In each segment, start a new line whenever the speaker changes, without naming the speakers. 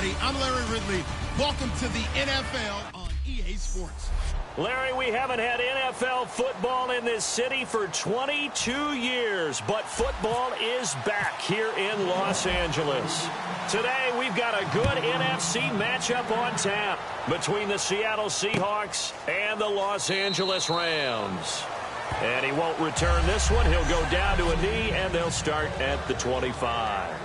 everybody. I'm Larry Ridley. Welcome to the NFL on EA Sports.
Larry, we haven't had NFL football in this city for 22 years, but football is back here in Los Angeles. Today, we've got a good NFC matchup on tap between the Seattle Seahawks and the Los Angeles Rams. And he won't return this one. He'll go down to a knee, and they'll start at the 25.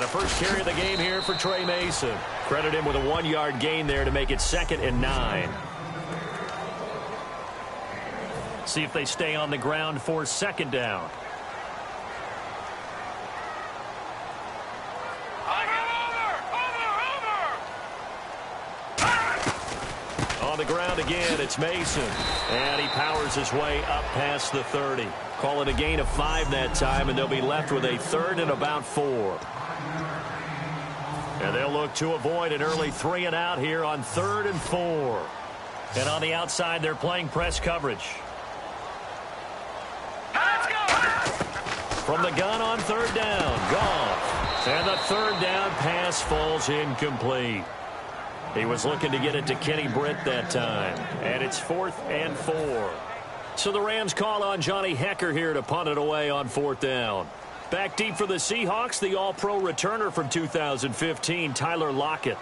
First carry of the game here for Trey Mason. Credit him with a 1-yard gain there to make it 2nd and 9. See if they stay on the ground for 2nd down. On the ground again, it's Mason. And he powers his way up past the 30. Call it a gain of 5 that time, and they'll be left with a 3rd and about 4. And they'll look to avoid an early 3 and out here on 3rd and 4. And on the outside, they're playing press coverage. Let's go! From the gun on 3rd down, Goff. And the 3rd down pass falls incomplete. He was looking to get it to Kenny Britt that time. And it's 4th and 4. So the Rams call on Johnny Hecker here to punt it away on 4th down. Back deep for the Seahawks, the All-Pro returner from 2015, Tyler Lockett.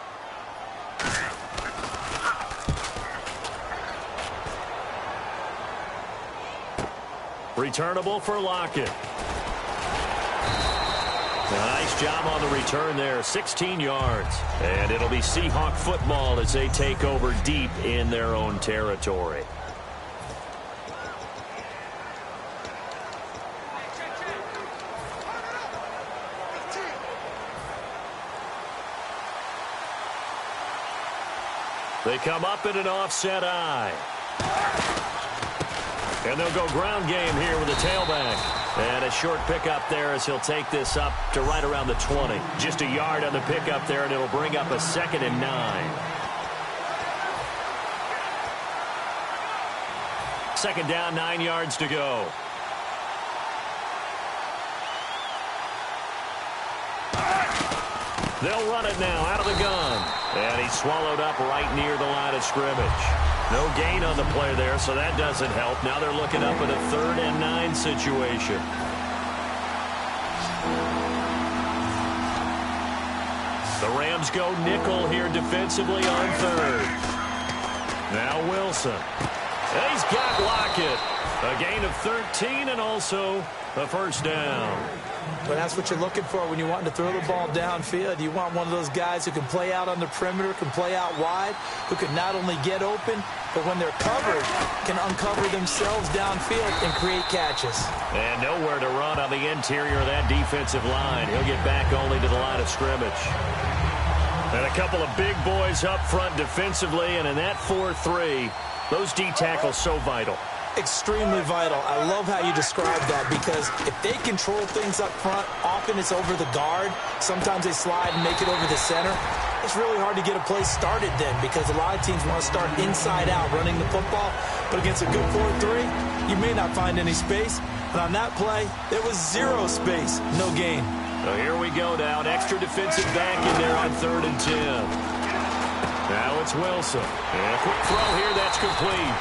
Returnable for Lockett. Nice job on the return there, 16 yards. And it'll be Seahawk football as they take over deep in their own territory. They come up in an offset eye. And they'll go ground game here with a tailback. And a short pickup there as he'll take this up to right around the 20. Just a yard on the pickup there, and it'll bring up a 2nd and 9. 2nd down, 9 yards to go. They'll run it now out of the gun. And he's swallowed up right near the line of scrimmage. No gain on the play there, so that doesn't help. Now they're looking up at a 3rd and 9 situation. The Rams go nickel here defensively on 3rd. Now Wilson. And he's got Lockett. A gain of 13 and also a 1st down.
But that's what you're looking for when you want to throw the ball downfield. You want one of those guys who can play out on the perimeter, can play out wide, who can not only get open, but when they're covered, can uncover themselves downfield and create catches.
And nowhere to run on the interior of that defensive line. He'll get back only to the line of scrimmage. And a couple of big boys up front defensively, and in that 4-3, those D tackles so vital.
Extremely vital. I love how you describe that, because if they control things up front, often it's over the guard. Sometimes they slide and make it over the center. It's really hard to get a play started then, because a lot of teams want to start inside out running the football. But against a good 4-3, you may not find any space. But on that play, there was 0 space, no gain.
So here we go now. An extra defensive back in there on 3rd and 10. Now it's Wilson. And a quick throw here, that's complete.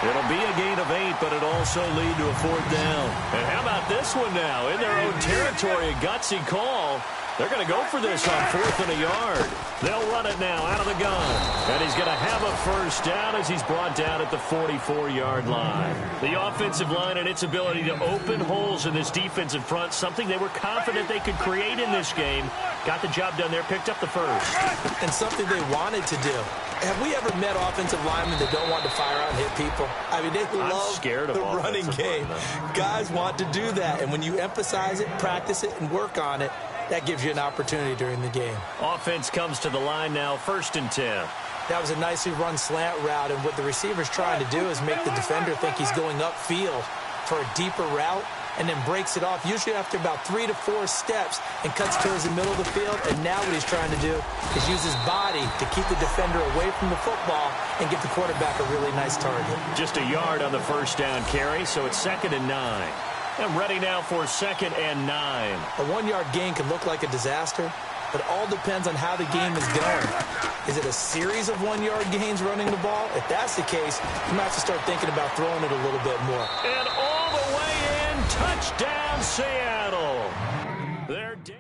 It'll be a gain of 8, but it'll also lead to a 4th down. And how about this one now? In their own territory, a gutsy call. They're going to go for this on 4th and a yard. They'll run it now out of the gun. And he's going to have a 1st down as he's brought down at the 44-yard line. The offensive line and its ability to open holes in this defensive front, something they were confident they could create in this game. Got the job done there, picked up the 1st.
And something they wanted to do. Have we ever met offensive linemen that don't want to fire out and hit people? I mean, they love the running game. Guys want to do that. And when you emphasize it, practice it, and work on it, that gives you an opportunity during the game.
Offense comes to the line now, 1st and 10.
That was a nicely run slant route, and what the receiver's trying to do is make the defender think he's going upfield for a deeper route. and then breaks it off, usually after about 3 to 4 steps, and cuts towards the middle of the field. And now what he's trying to do is use his body to keep the defender away from the football and give the quarterback a really nice target.
Just a yard on the first down carry, so it's 2nd and 9. And ready now for 2nd and 9.
A 1-yard gain can look like a disaster, but all depends on how the game is going. Is it a series of 1-yard gains running the ball? If that's the case, you might have to start thinking about throwing it a little bit more.
And all the way in, touchdown Seattle. They're dead.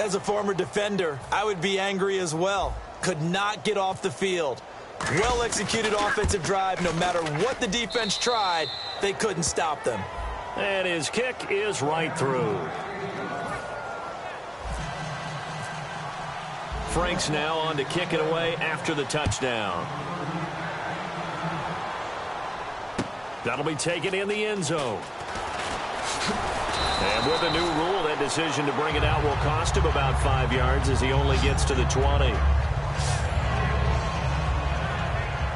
As a former defender, I would be angry as well. Could not get off the field. Well-executed offensive drive. No matter what the defense tried, they couldn't stop them.
And his kick is right through. Frank's now on to kick it away after the touchdown. That'll be taken in the end zone. And with a new rule, that decision to bring it out will cost him about 5 yards as he only gets to the 20.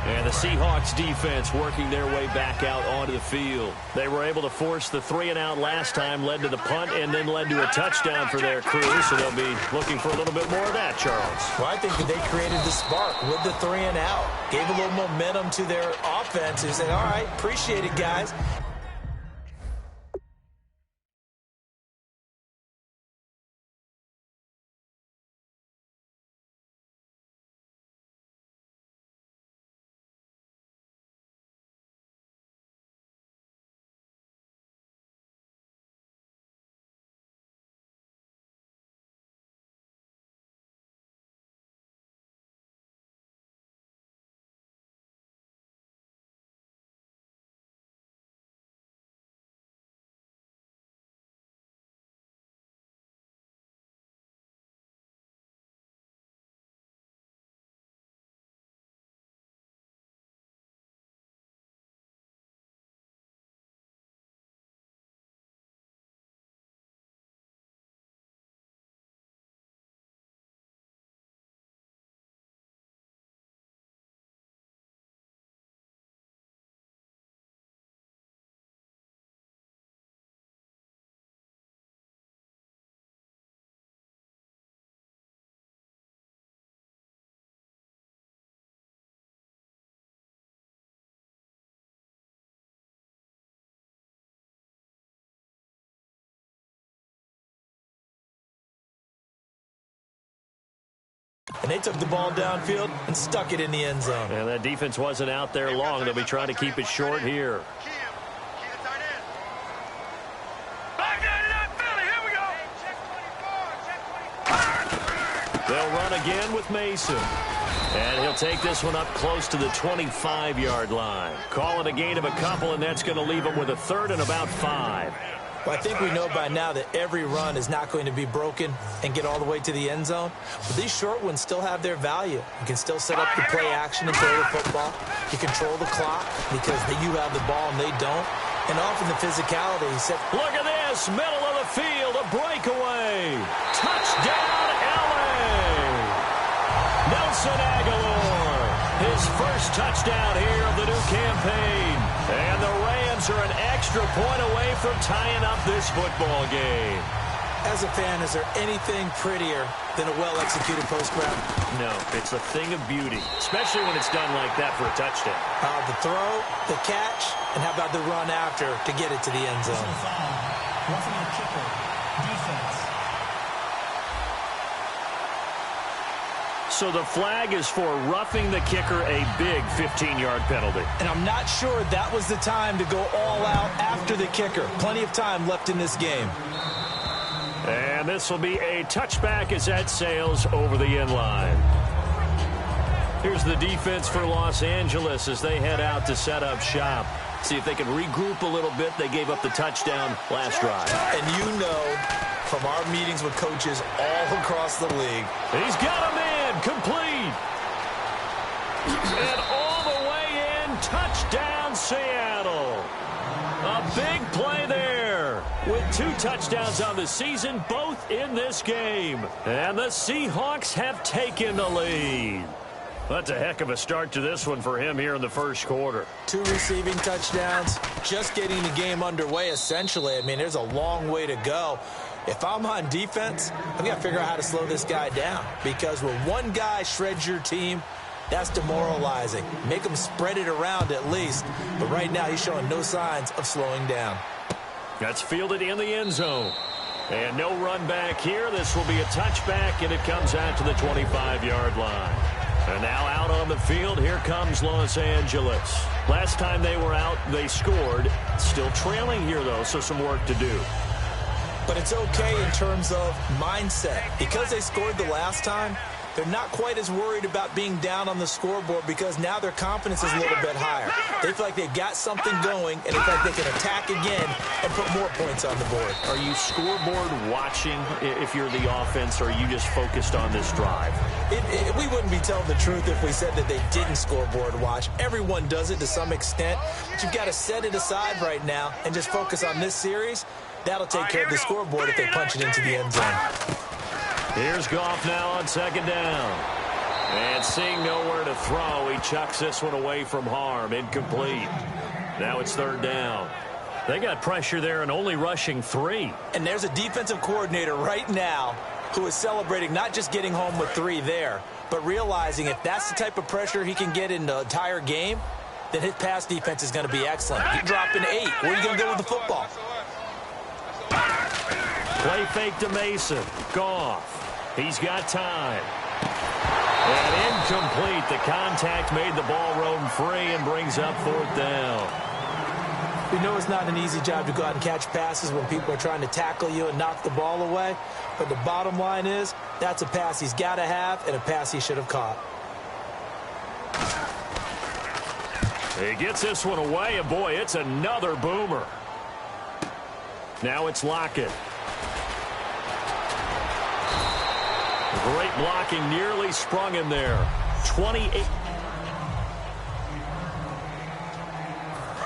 And the Seahawks defense working their way back out onto the field. They were able to force the 3-and-out last time, led to the punt, and then led to a touchdown for their crew. So they'll be looking for a little bit more of that, Charles.
Well, I think that they created the spark with the 3-and-out. Gave a little momentum to their offense and said, all right, appreciate it, guys. And they took the ball downfield and stuck it in the end zone.
And that defense wasn't out there long. They'll be trying to keep it short here. They'll run again with Mason. And he'll take this one up close to the 25-yard line. Call it a gain of a couple, and that's going to leave them with a 3rd and about 5.
Well, I think we know by now that every run is not going to be broken and get all the way to the end zone. But these short ones still have their value. You can still set up the play action and throw the football. You control the clock because you have the ball and they don't. And often the physicality.
Look at this, middle of the field, a breakaway. Touchdown, LA. Nelson Aguilar, his first touchdown here of the new campaign. And the Rams are an extra point away from tying up this football game.
As a fan, is there anything prettier than a well-executed post grab?
No, it's a thing of beauty, especially when it's done like that for a touchdown.
The throw, the catch, and how about the run after to get it to the end zone?
Roughing the kicker, defense.
So the flag is for roughing the kicker, a big 15-yard penalty.
And I'm not sure that was the time to go all out after the kicker. Plenty of time left in this game.
And this will be a touchback as that sails over the end line. Here's the defense for Los Angeles as they head out to set up shop. See if they can regroup a little bit. They gave up the touchdown last drive.
And you know from our meetings with coaches all across the league.
He's got him in, complete. And all the way in, touchdown Seattle. A big play there with 2 touchdowns on the season, both in this game. And the Seahawks have taken the lead. That's a heck of a start to this one for him here in the first quarter.
2 receiving touchdowns, just getting the game underway essentially. I mean, there's a long way to go. If I'm on defense, I've got to figure out how to slow this guy down. Because when one guy shreds your team, that's demoralizing. Make him spread it around at least. But right now, he's showing no signs of slowing down.
That's fielded in the end zone. And no run back here. This will be a touchback, and it comes out to the 25-yard line. And now out on the field, here comes Los Angeles. Last time they were out, they scored. Still trailing here, though, so some work to do.
But it's okay in terms of mindset. Because they scored the last time, they're not quite as worried about being down on the scoreboard because now their confidence is a little bit higher. They feel like they've got something going, and they feel like they can attack again and put more points on the board.
Are you scoreboard watching if you're the offense, or are you just focused on this drive?
We wouldn't be telling the truth if we said that they didn't scoreboard watch. Everyone does it to some extent, but you've got to set it aside right now and just focus on this series. That'll take care of the scoreboard if they punch it into the end zone.
Here's Goff now on second down. And seeing nowhere to throw, he chucks this one away from harm. Incomplete. Now it's third down. They got pressure there and only rushing 3.
And there's a defensive coordinator right now who is celebrating not just getting home with 3 there, but realizing if that's the type of pressure he can get in the entire game, then his pass defense is going to be excellent. He's dropping 8. Where are you going to go with the football?
Play fake to Mason. Goff. He's got time. And incomplete. The contact made the ball roam free and brings up fourth down.
We know it's not an easy job to go out and catch passes when people are trying to tackle you and knock the ball away. But the bottom line is, that's a pass he's got to have and a pass he should have caught.
He gets this one away, and boy, it's another boomer. Now it's Lockett. Great blocking, nearly sprung him there. 28.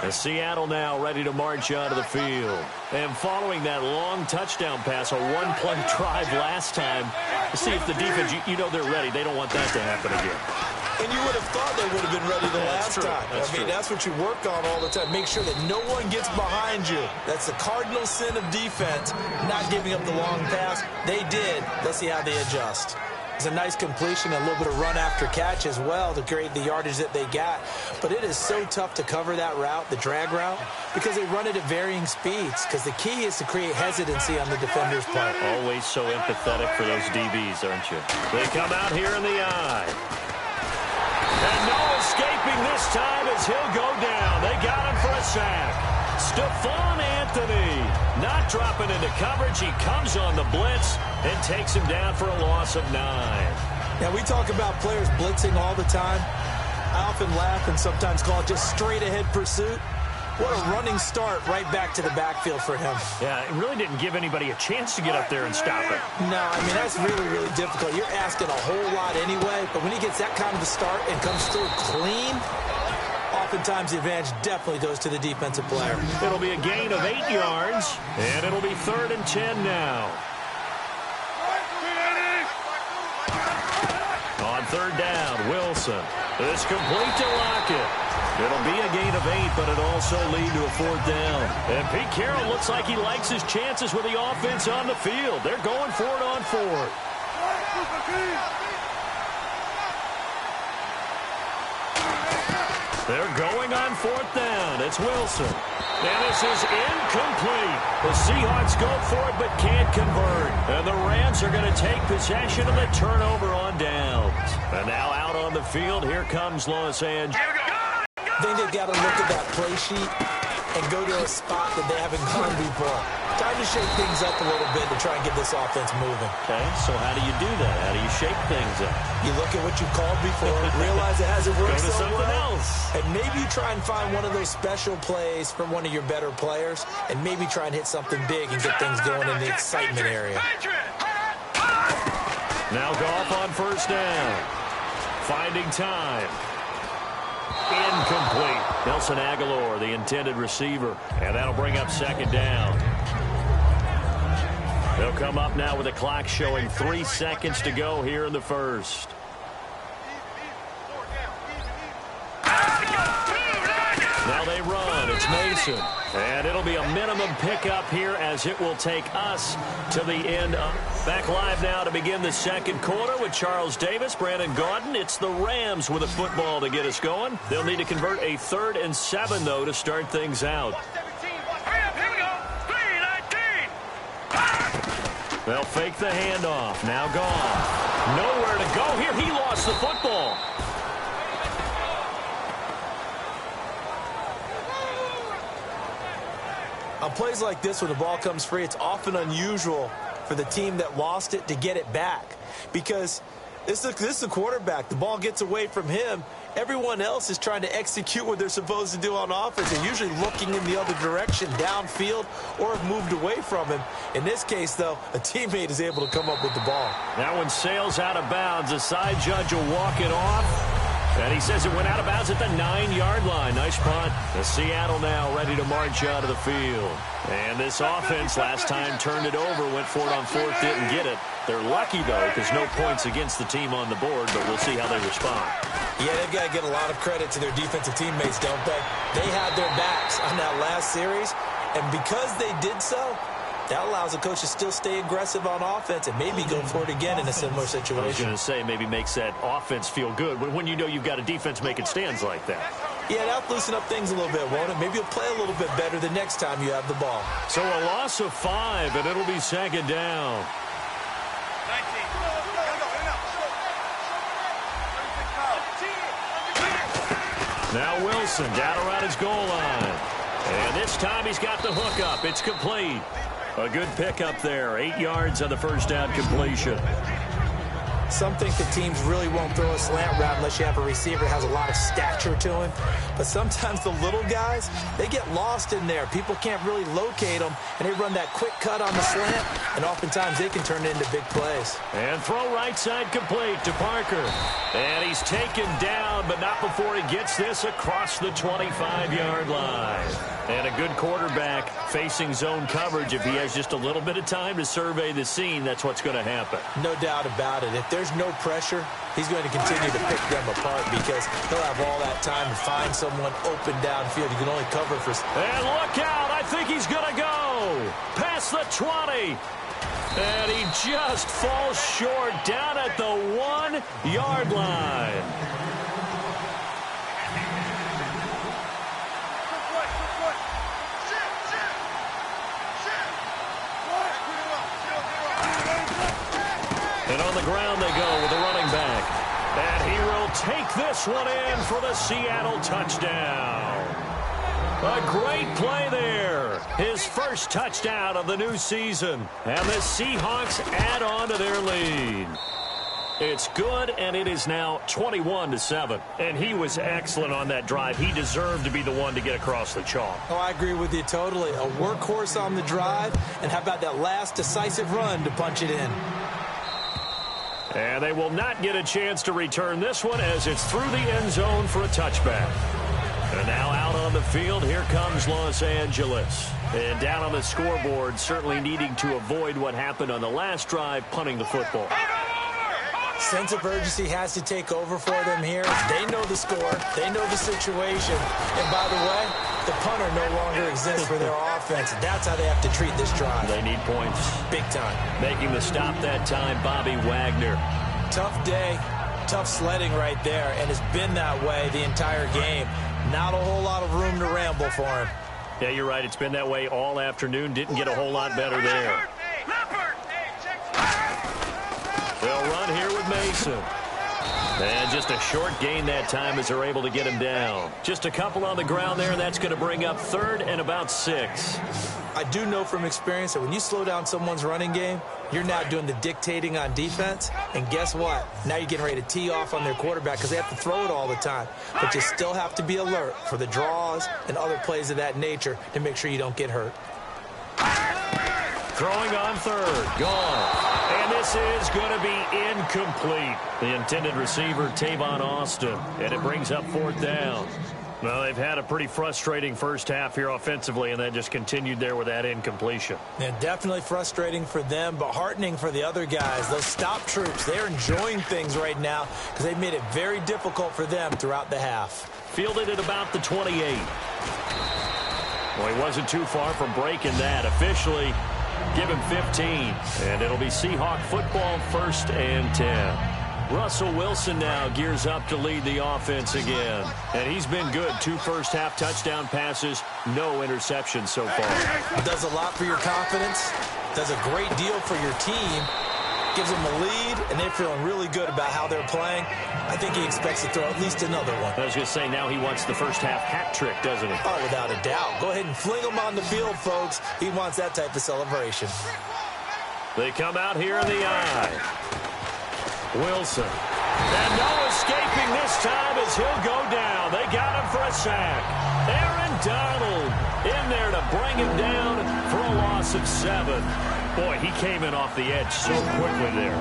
And Seattle now ready to march onto the field. And following that long touchdown pass, a one-play drive last time, to see if the defense, you know they're ready. They don't want that to happen again.
And you would have thought they would have been ready the last time. That's what you work on all the time. Make sure that no one gets behind you. That's the cardinal sin of defense, not giving up the long pass. They did. Let's see how they adjust. It's a nice completion, a little bit of run after catch as well to create the yardage that they got. But it is so tough to cover that route, the drag route, because they run it at varying speeds. Because the key is to create hesitancy on the defender's part.
Always so empathetic for those DBs, aren't you? They come out here in the eye. And no escaping this time as he'll go down. They got him for a sack. Stephon Anthony not dropping into coverage. He comes on the blitz and takes him down for a loss of 9.
Now, we talk about players blitzing all the time. I often laugh and sometimes call it just straight-ahead pursuit. What a running start right back to the backfield for him.
Yeah, it really didn't give anybody a chance to get up there and stop it.
No, I mean, that's really, really difficult. You're asking a whole lot anyway, but when he gets that kind of a start and comes through clean, oftentimes the advantage definitely goes to the defensive player.
It'll be a gain of 8 yards, and it'll be 3rd and 10 now. On 3rd down, Wilson. It's complete to Lockett. It'll be a gain of 8, but it also lead to a 4th down. And Pete Carroll looks like he likes his chances with the offense on the field. They're going for it on 4th. They're going on 4th down. It's Wilson. And this is incomplete. The Seahawks go for it but can't convert. And the Rams are going to take possession of the turnover on downs. And now out on the field, here comes Los Angeles.
I think they've got to look at that play sheet and go to a spot that they haven't gone before. Time to shake things up a little bit to try and get this offense moving.
Okay, so how do you do that? How do you shake things up?
You look at what you called before, realize it hasn't worked
Go to
so
something
well,
else.
and maybe you try and find one of those special plays from one of your better players, and maybe try and hit something big and get things going in the excitement area.
Now Goff on 1st down. Finding time. Incomplete. Nelson Aguilar, the intended receiver. And that'll bring up 2nd down. They'll come up now with the clock showing 3 seconds to go here in the 1st. Now they run. It's Mason. And it'll be a minimum pickup here as it will take us to the end. Back live now to begin the 2nd quarter with Charles Davis, Brandon Gaudin. It's the Rams with a football to get us going. They'll need to convert a 3rd and 7, though, to start things out. They'll fake the handoff. Now Goff. Nowhere to go here. He lost the football.
On plays like this, when the ball comes free, it's often unusual for the team that lost it to get it back. Because this is the quarterback. The ball gets away from him. Everyone else is trying to execute what they're supposed to do on offense. They're usually looking in the other direction, downfield, or have moved away from him. In this case, though, a teammate is able to come up with the ball.
That one sails out of bounds. The side judge will walk it off. And he says it went out of bounds at the 9-yard line. Nice punt. The Seattle now ready to march out of the field. And this offense last time turned it over, went for it on 4th, didn't get it. They're lucky, though, because no points against the team on the board, but we'll see how they respond.
Yeah, they've got to give a lot of credit to their defensive teammates, don't they? They had their backs on that last series, and because they did so, that allows the coach to still stay aggressive on offense and maybe go for it again in a similar situation.
I was going to say maybe makes that offense feel good when you know you've got a defense making stands like that.
Yeah, that'll loosen up things a little bit, won't it? Maybe you'll play a little bit better the next time you have the ball.
So a loss of 5, and it'll be 2nd down. Now Wilson down around his goal line. And this time he's got the hook up. It's complete. A good pickup there. 8 yards on the 1st down completion.
Some think the teams really won't throw a slant route unless you have a receiver that has a lot of stature to him. But sometimes the little guys, they get lost in there. People can't really locate them, and they run that quick cut on the slant, and oftentimes they can turn it into big plays.
And throw right side complete to Parker. And he's taken down, but not before he gets this across the 25-yard line. And a good quarterback facing zone coverage. If he has just a little bit of time to survey the scene, that's what's going to happen.
No doubt about it. If there's no pressure, he's going to continue to pick them apart because he'll have all that time to find someone open downfield. You can only cover for...
And look out! I think he's going to go! Past the 20! And he just falls short down at the 1-yard line. And on the ground they go with the running back. And he will take this one in for the Seattle touchdown. A great play there. His first touchdown of the new season. And the Seahawks add on to their lead. It's good, and it is now 21-7. And he was excellent on that drive. He deserved to be the one to get across the chalk.
Oh, I agree with you totally. A workhorse on the drive, and how about that last decisive run to punch it in?
And they will not get a chance to return this one as it's through the end zone for a touchback. And now out on the field, here comes Los Angeles. And down on the scoreboard, certainly needing to avoid what happened on the last drive, punting the football.
Sense of urgency has to take over for them here. They know the score. They know the situation. And by the way, the punter no longer exists for their offense. That's how they have to treat this drive.
They need points.
Big time.
Making the stop that time, Bobby Wagner.
Tough day, tough sledding right there, and it's been that way the entire game. Not a whole lot of room to ramble for him.
Yeah, you're right. It's been that way all afternoon. Didn't get a whole lot better there. They'll run here with Mason. And just a short gain that time as they're able to get him down. Just a couple on the ground there, and that's going to bring up 3rd and about 6.
I do know from experience that when you slow down someone's running game, you're now doing the dictating on defense. And guess what? Now you're getting ready to tee off on their quarterback because they have to throw it all the time. But you still have to be alert for the draws and other plays of that nature to make sure you don't get hurt.
Throwing on 3rd. Gone. And this is going to be incomplete. The intended receiver, Tavon Austin. And it brings up 4th down. Well, they've had a pretty frustrating first half here offensively, and that just continued there with that incompletion.
Yeah, definitely frustrating for them, but heartening for the other guys. Those stop troops, they're enjoying things right now because they've made it very difficult for them throughout the half.
Fielded at about the 28. Well, he wasn't too far from breaking that. Officially, give him 15. And it'll be Seahawk football, 1st and 10. Russell Wilson now gears up to lead the offense again. And he's been good. 2 first-half touchdown passes, no interceptions so far.
Does a lot for your confidence. Does a great deal for your team. Gives them a lead, and they're feeling really good about how they're playing. I think he expects to throw at least another one.
I was going to say, now he wants the first-half hat trick, doesn't he?
Oh, without a doubt. Go ahead and fling him on the field, folks. He wants that type of celebration.
They come out here in the eye. Wilson. And no escaping this time as he'll go down. They got him for a sack. Aaron Donald in there to bring him down for a loss of 7. Boy, he came in off the edge so quickly there.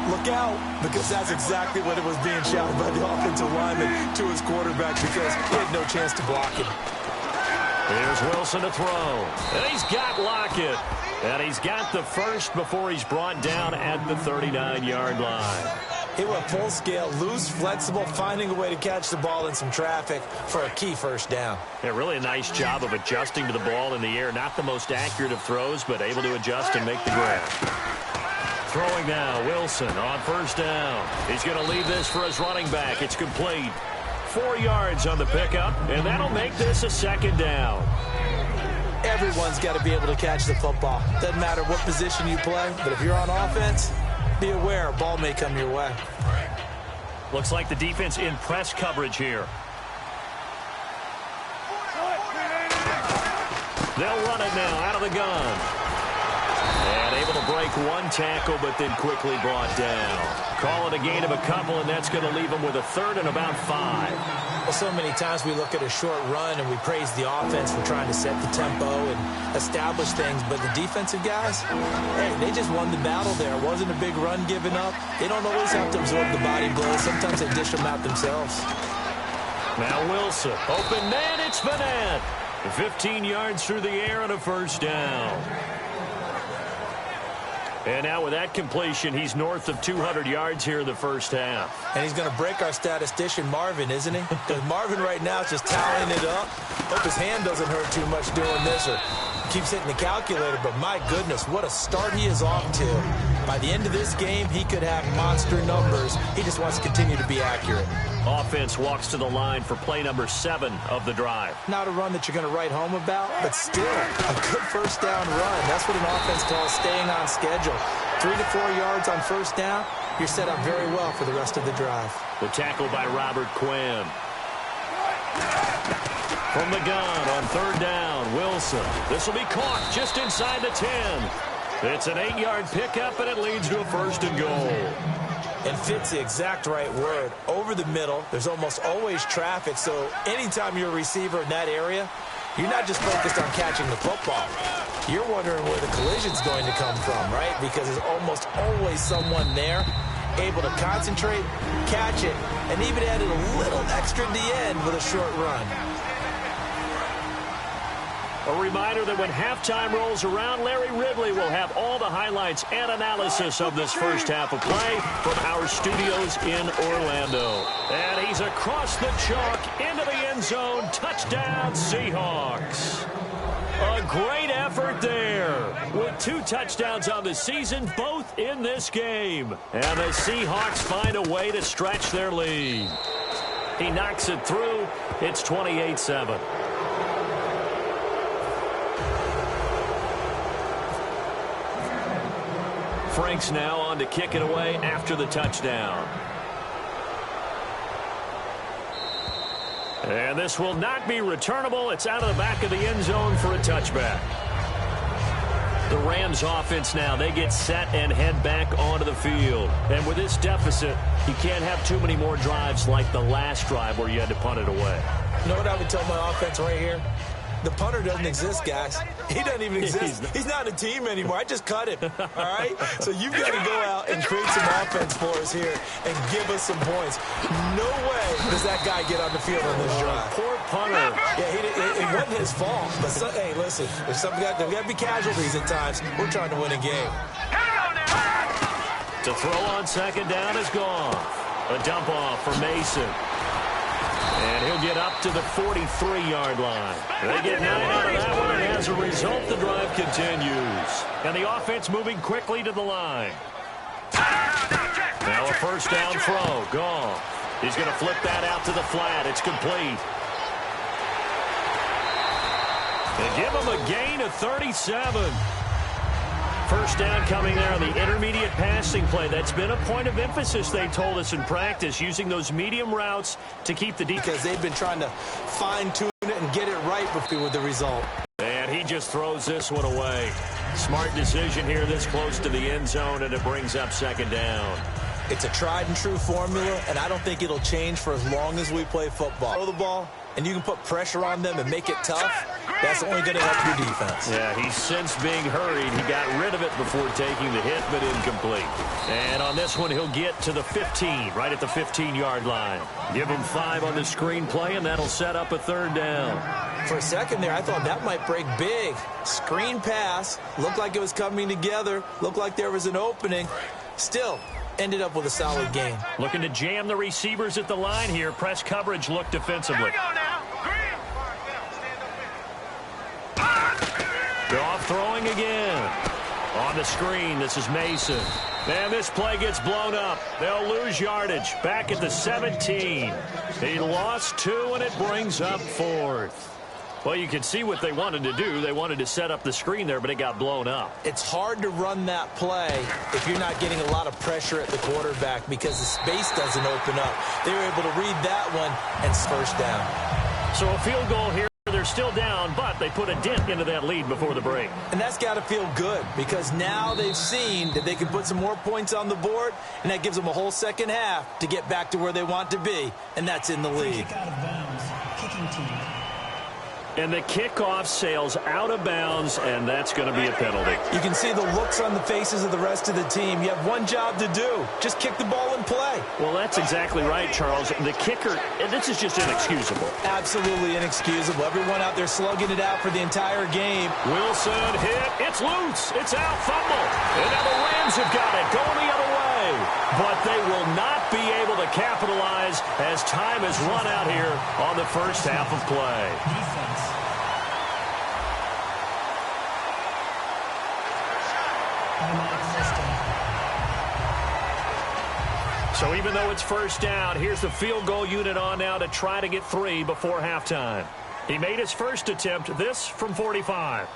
Look out, because that's exactly what it was being shouted by the offensive lineman to his quarterback because he had no chance to block him.
Here's Wilson to throw. And he's got Lockett. And he's got the first before he's brought down at the 39-yard line.
He went full scale, loose, flexible, finding a way to catch the ball in some traffic for a key first down.
Yeah, really a nice job of adjusting to the ball in the air. Not the most accurate of throws, but able to adjust and make the grab. Throwing now, Wilson on 1st down. He's going to leave this for his running back. It's complete. 4 yards on the pickup, and that'll make this a 2nd down.
Everyone's got to be able to catch the football. Doesn't matter what position you play, but if you're on offense, be aware a ball may come your way.
Looks like the defense in press coverage here. They'll run it now out of the gun. And able to break 1 tackle, but then quickly brought down. Call it a gain of a couple, and that's going to leave them with a 3rd and about 5.
Well, so many times we look at a short run and we praise the offense for trying to set the tempo and establish things, but the defensive guys, hey, they just won the battle there. It wasn't a big run given up. They don't always have to absorb the body blows. Sometimes they dish them out themselves.
Now Wilson, open man, it's Vanette. 15 yards through the air and a 1st down. And now with that completion, he's north of 200 yards here in the first half.
And he's going to break our statistician, Marvin, isn't he? Because Marvin right now is just tallying it up. Hope his hand doesn't hurt too much doing this or keeps hitting the calculator. But my goodness, what a start he is off to. By the end of this game, he could have monster numbers. He just wants to continue to be accurate.
Offense walks to the line for play number 7 of the drive.
Not a run that you're going to write home about, but still a good first down run. That's what an offense calls staying on schedule. 3 to 4 yards on first down, you're set up very well for the rest of the drive.
The tackle by Robert Quinn. From the gun on 3rd down, Wilson. This will be caught just inside the 10. It's an 8-yard pickup, and it leads to a 1st and goal.
And fit's the exact right word. Over the middle, there's almost always traffic, so anytime you're a receiver in that area, you're not just focused on catching the football. You're wondering where the collision's going to come from, right? Because there's almost always someone there. able to concentrate, catch it, and even added a little extra at the end with a short run.
A reminder that when halftime rolls around, Larry Ridley will have all the highlights and analysis of this first half of play from our studios in Orlando. And he's across the chalk into the end zone. Touchdown, Seahawks. A great effort there with 2 touchdowns on the season, both in this game. And the Seahawks find a way to stretch their lead. He knocks it through. It's 28-7. Frank's now on to kick it away after the touchdown. And this will not be returnable. It's out of the back of the end zone for a touchback. The Rams offense now, they get set and head back onto the field. And with this deficit, you can't have too many more drives like the last drive where you had to punt it away.
You know what I would tell my offense right here? The punter doesn't exist, guys. He doesn't even exist. He's not a team anymore. I just cut him, all right? So you've got to go out and create some offense for us here and give us some points. No way does that guy get on the field on this drive.
Poor punter.
Yeah, it wasn't his fault. But hey, listen, there's got to be casualties at times. We're trying to win a game.
To throw on second down is gone. A dump off for Mason. And he'll get up to the 43-yard line. They get 9 out of that one, and as a result, the drive continues. And the offense moving quickly to the line. Now a first down throw. Gone. He's going to flip that out to the flat. It's complete. They give him a gain of 37. First down coming there on the intermediate passing play. That's been a point of emphasis, they told us in practice, using those medium routes to keep the defense.
Because they've been trying to fine-tune it and get it right with the result.
And he just throws this one away. Smart decision here this close to the end zone, and it brings up second down.
It's a tried-and-true formula, and I don't think it'll change for as long as we play football. Throw the ball, and you can put pressure on them and make it tough. That's only going to help your defense.
Yeah, he's since being hurried. He got rid of it before taking the hit, but incomplete. And on this one, he'll get to the 15, right at the 15-yard line. Give him 5 on the screen play, and that'll set up a third down.
For a second there, I thought that might break big. Screen pass. Looked like it was coming together. Looked like there was an opening. Still, ended up with a solid game.
Looking to jam the receivers at the line here. Press coverage look defensively. They're off throwing again. On the screen, this is Mason. And this play gets blown up. They'll lose yardage. Back at the 17. He lost 2, and it brings up 4th. Well, you can see what they wanted to do. They wanted to set up the screen there, but it got blown up.
It's hard to run that play if you're not getting a lot of pressure at the quarterback because the space doesn't open up. They were able to read that one and first down.
So a field goal here. They're still down, but they put a dent into that lead before the break.
And that's got to feel good because now they've seen that they can put some more points on the board, and that gives them a whole second half to get back to where they want to be, and that's in the lead.
Kick out of bounds. Kicking team.
And the kickoff sails out of bounds, and that's going to be a penalty.
You can see the looks on the faces of the rest of the team. You have one job to do. Just kick the ball and play.
Well, that's exactly right, Charles. The kicker, this is just inexcusable.
Absolutely inexcusable. Everyone out there slugging it out for the entire game.
Wilson hit. It's loose. It's out. Fumble. And now the Rams have got it going the other way. But they will not be able to capitalize as time has run out here on the first half of play.
Defense.
So even though it's first down, here's the field goal unit on now to try to get 3 before halftime. He made his first attempt, this from 45.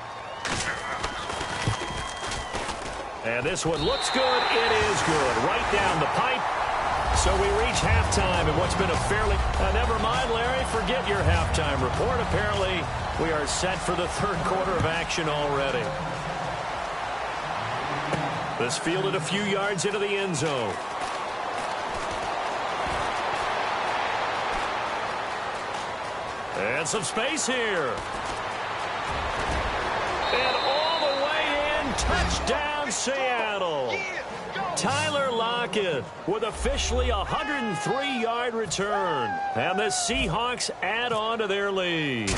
And this one looks good. It is good. Right down the pipe. So we reach halftime in what's been a fairly... never mind, Larry. Forget your halftime report. Apparently, we are set for the third quarter of action already. This fielded a few yards into the end zone. And some space here. And all the way in. Touchdown, Seattle. Tyler Lockett Lockett with officially a 103-yard return. And the Seahawks add on to their lead.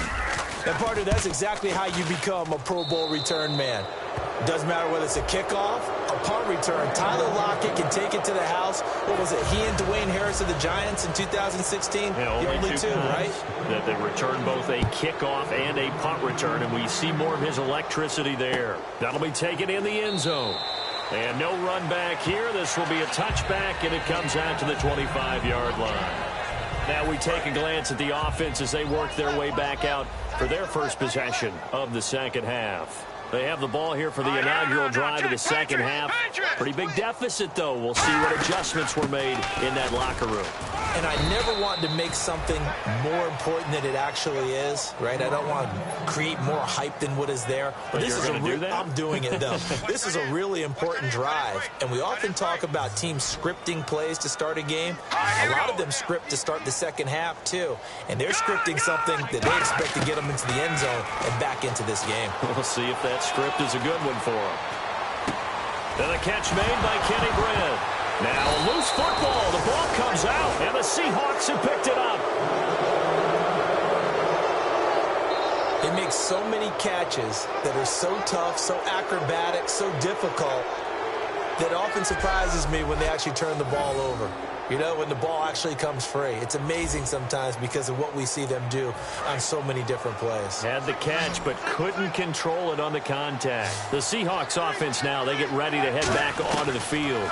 And, partner, that's exactly how you become a Pro Bowl return man. Doesn't matter whether it's a kickoff, a punt return. Tyler Lockett can take it to the house. What was it, he and Dwayne Harris of the Giants in 2016?
Yeah,
the only two, right?
That they return both a kickoff and a punt return, and we see more of his electricity there. That'll be taken in the end zone. And no run back here. This will be a touchback, and it comes out to the 25-yard line. Now we take a glance at the offense as they work their way back out for their first possession of the second half. They have the ball here for the inaugural drive of the second half. Pretty big deficit, though. We'll see what adjustments were made in that locker room.
And I never want to make something more important than it actually is, right? I don't want to create more hype than what is there.
But this is
I'm doing it, though. This is a really important drive. And we often talk about teams scripting plays to start a game. A lot of them script to start the second half, too. And they're scripting something that they expect to get them into the end zone and back into this game.
We'll see if that script is a good one for them. Then a catch made by Kenny Britt. Now a loose football. The ball comes out, and the Seahawks have picked it up.
It makes so many catches that are so tough, so acrobatic, so difficult, that often surprises me when they actually turn the ball over. You know, when the ball actually comes free. It's amazing sometimes because of what we see them do on so many different plays.
Had the catch, but couldn't control it on the contact. The Seahawks offense now, they get ready to head back onto the field.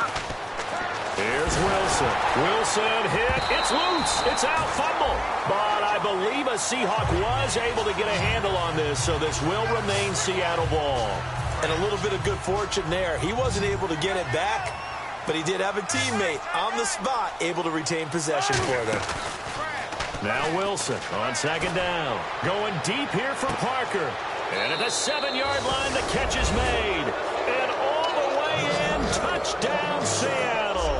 Here's Wilson. Wilson hit. It's loose. It's out. Fumble. But I believe a Seahawk was able to get a handle on this, so this will remain Seattle ball.
And a little bit of good fortune there. He wasn't able to get it back, but he did have a teammate on the spot able to retain possession for them.
Now Wilson on second down. Going deep here for Parker. And at the 7-yard line, the catch is made. And all the way in, touchdown Seattle.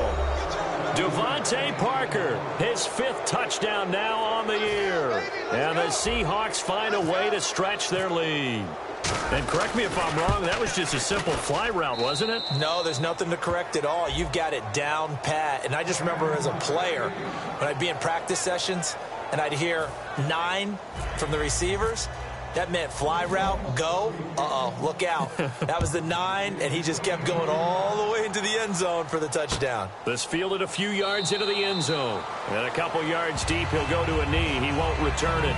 Devontae Parker, his 5th touchdown now on the year. And the Seahawks find a way to stretch their lead. And correct me if I'm wrong, that was just a simple fly route, wasn't it?
No, there's nothing to correct at all. You've got it down pat. And I just remember as a player, when I'd be in practice sessions and I'd hear 9 from the receivers, that meant fly route, go. Uh-oh, look out. That was the 9, and he just kept going all the way into the end zone for the touchdown.
This fielded a few yards into the end zone. And a couple yards deep, he'll go to a knee. He won't return it.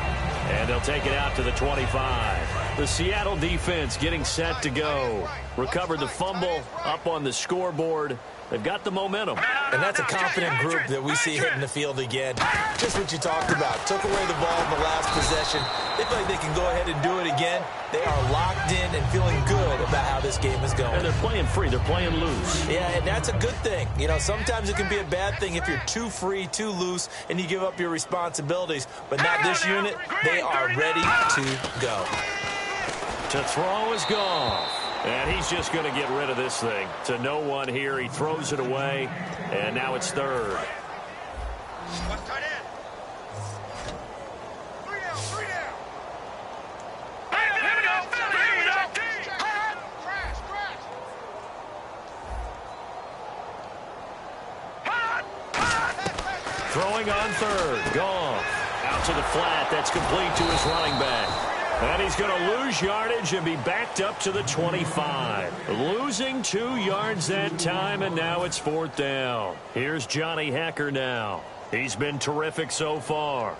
And they'll take it out to the 25. The Seattle defense getting set to go. Recovered the fumble up on the scoreboard. They've got the momentum.
And that's a confident group that we see hitting the field again. Just what you talked about. Took away the ball in the last possession. They feel like they can go ahead and do it again. They are locked in and feeling good about how this game is going.
And they're playing free. They're playing loose.
Yeah, and that's a good thing. You know, sometimes it can be a bad thing if you're too free, too loose, and you give up your responsibilities. But not this unit. They are ready to go.
To throw is gone. And he's just going to get rid of this thing. To no one here. He throws it away. And now it's 3rd. Throwing on 3rd. Goff. Out to the flat. That's complete to his running back. And he's going to lose yardage and be backed up to the 25. Losing 2 yards that time, and now it's 4th down. Here's Johnny Hekker now. He's been terrific so far.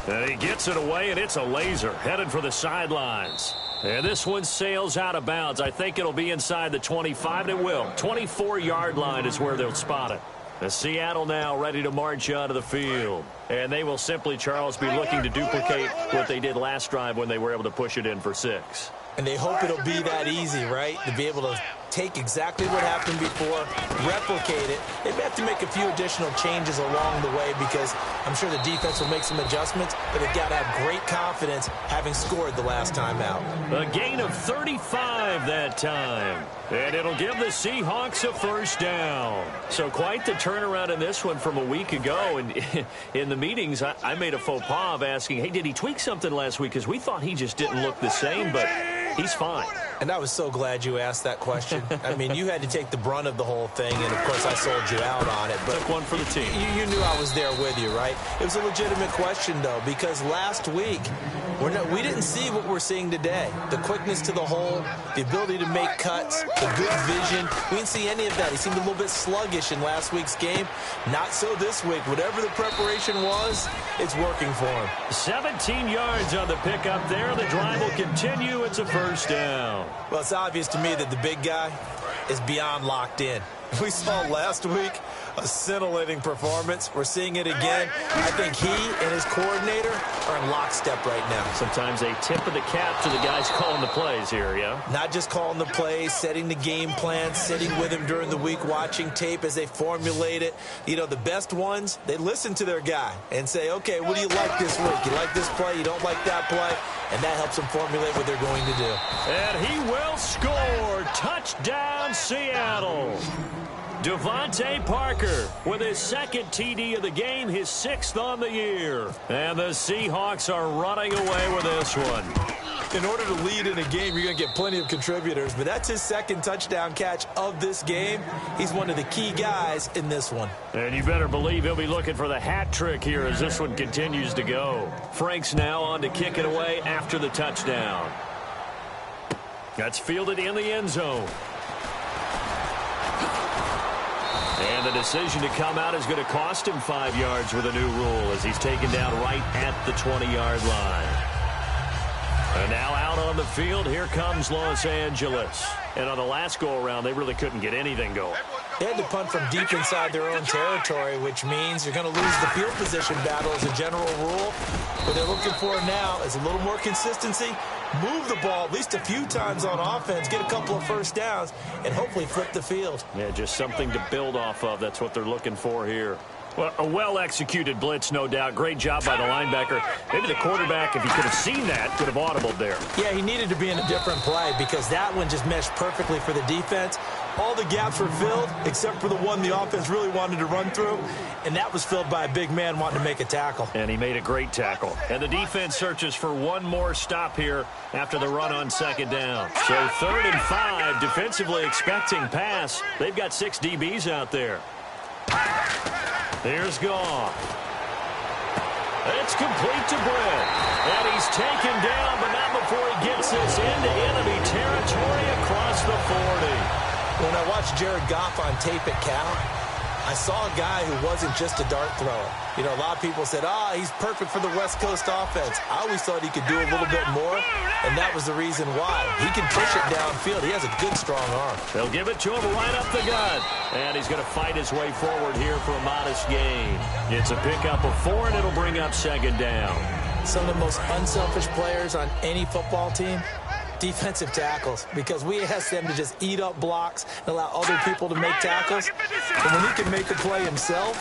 And he gets it away, and it's a laser headed for the sidelines. And this one sails out of bounds. I think it'll be inside the 25, and it will. 24-yard line is where they'll spot it. The Seattle now ready to march onto the field. And they will simply, Charles, be looking to duplicate what they did last drive when they were able to push it in for 6.
And they hope it'll be that easy, right? To be able to take exactly what happened before, replicate it. They may have to make a few additional changes along the way because I'm sure the defense will make some adjustments, but they've got to have great confidence having scored the last time out.
A gain of 35 that time. And it'll give the Seahawks a 1st down. So quite the turnaround in this one from a week ago. And in the meetings, I made a faux pas of asking, hey, did he tweak something last week? Because we thought he just didn't look the same. But he's fine.
And I was so glad you asked that question. I mean, you had to take the brunt of the whole thing, and, of course, I sold you out on it. But
took one for the team.
You knew I was there with you, right? It was a legitimate question, though, because last week we didn't see what we're seeing today. The quickness to the hole, the ability to make cuts, the good vision. We didn't see any of that. He seemed a little bit sluggish in last week's game. Not so this week. Whatever the preparation was, it's working for him.
17 yards on the pickup there. The drive will continue. It's a first down.
Well, it's obvious to me that the big guy is beyond locked in. We saw last week a scintillating performance. We're seeing it again. I think he and his coordinator are in lockstep right now.
Sometimes a tip of the cap to the guys calling the plays here, yeah?
Not just calling the plays, setting the game plan, sitting with him during the week, watching tape as they formulate it. You know, the best ones, they listen to their guy and say, okay, what do you like this week? You like this play? You don't like that play? And that helps them formulate what they're going to do.
And he will score. Touchdown, Seattle. Devontae Parker with his second TD of the game, his 6th on the year. And the Seahawks are running away with this one.
In order to lead in a game, you're going to get plenty of contributors, but that's his second touchdown catch of this game. He's one of the key guys in this one.
And you better believe he'll be looking for the hat trick here as this one continues to go. Frank's now on to kick it away after the touchdown. That's fielded in the end zone. And the decision to come out is going to cost him 5 yards with a new rule as he's taken down right at the 20-yard line. And now out on the field, here comes Los Angeles. And on the last go-around, they really couldn't get anything going.
They had to punt from deep inside their own territory, which means you're going to lose the field position battle as a general rule. What they're looking for now is a little more consistency, move the ball at least a few times on offense, get a couple of first downs, and hopefully flip the field.
Yeah, just something to build off of. That's what they're looking for here. Well, a well-executed blitz, no doubt. Great job by the linebacker. Maybe the quarterback, if he could have seen that, could have audibled there.
Yeah, he needed to be in a different play because that one just meshed perfectly for the defense. All the gaps were filled except for the one the offense really wanted to run through, and that was filled by a big man wanting to make a tackle.
And he made a great tackle. And the defense searches for one more stop here after the run on second down. So 3rd and 5, defensively expecting pass. They've got 6 DBs out there. Here's Goff. It's complete to Britt. And he's taken down, but not before he gets this into enemy territory across the 40.
When I watched Jared Goff on tape at Cal, I saw a guy who wasn't just a dart thrower. You know, a lot of people said, he's perfect for the West Coast offense. I always thought he could do a little bit more, and that was the reason why. He can push it downfield. He has a good, strong arm.
They'll give it to him right up the gut. And he's going to fight his way forward here for a modest gain. It's a pickup of 4, and it'll bring up second down.
Some of the most unselfish players on any football team, defensive tackles, because we ask them to just eat up blocks and allow other people to make tackles. But when he can make a play himself,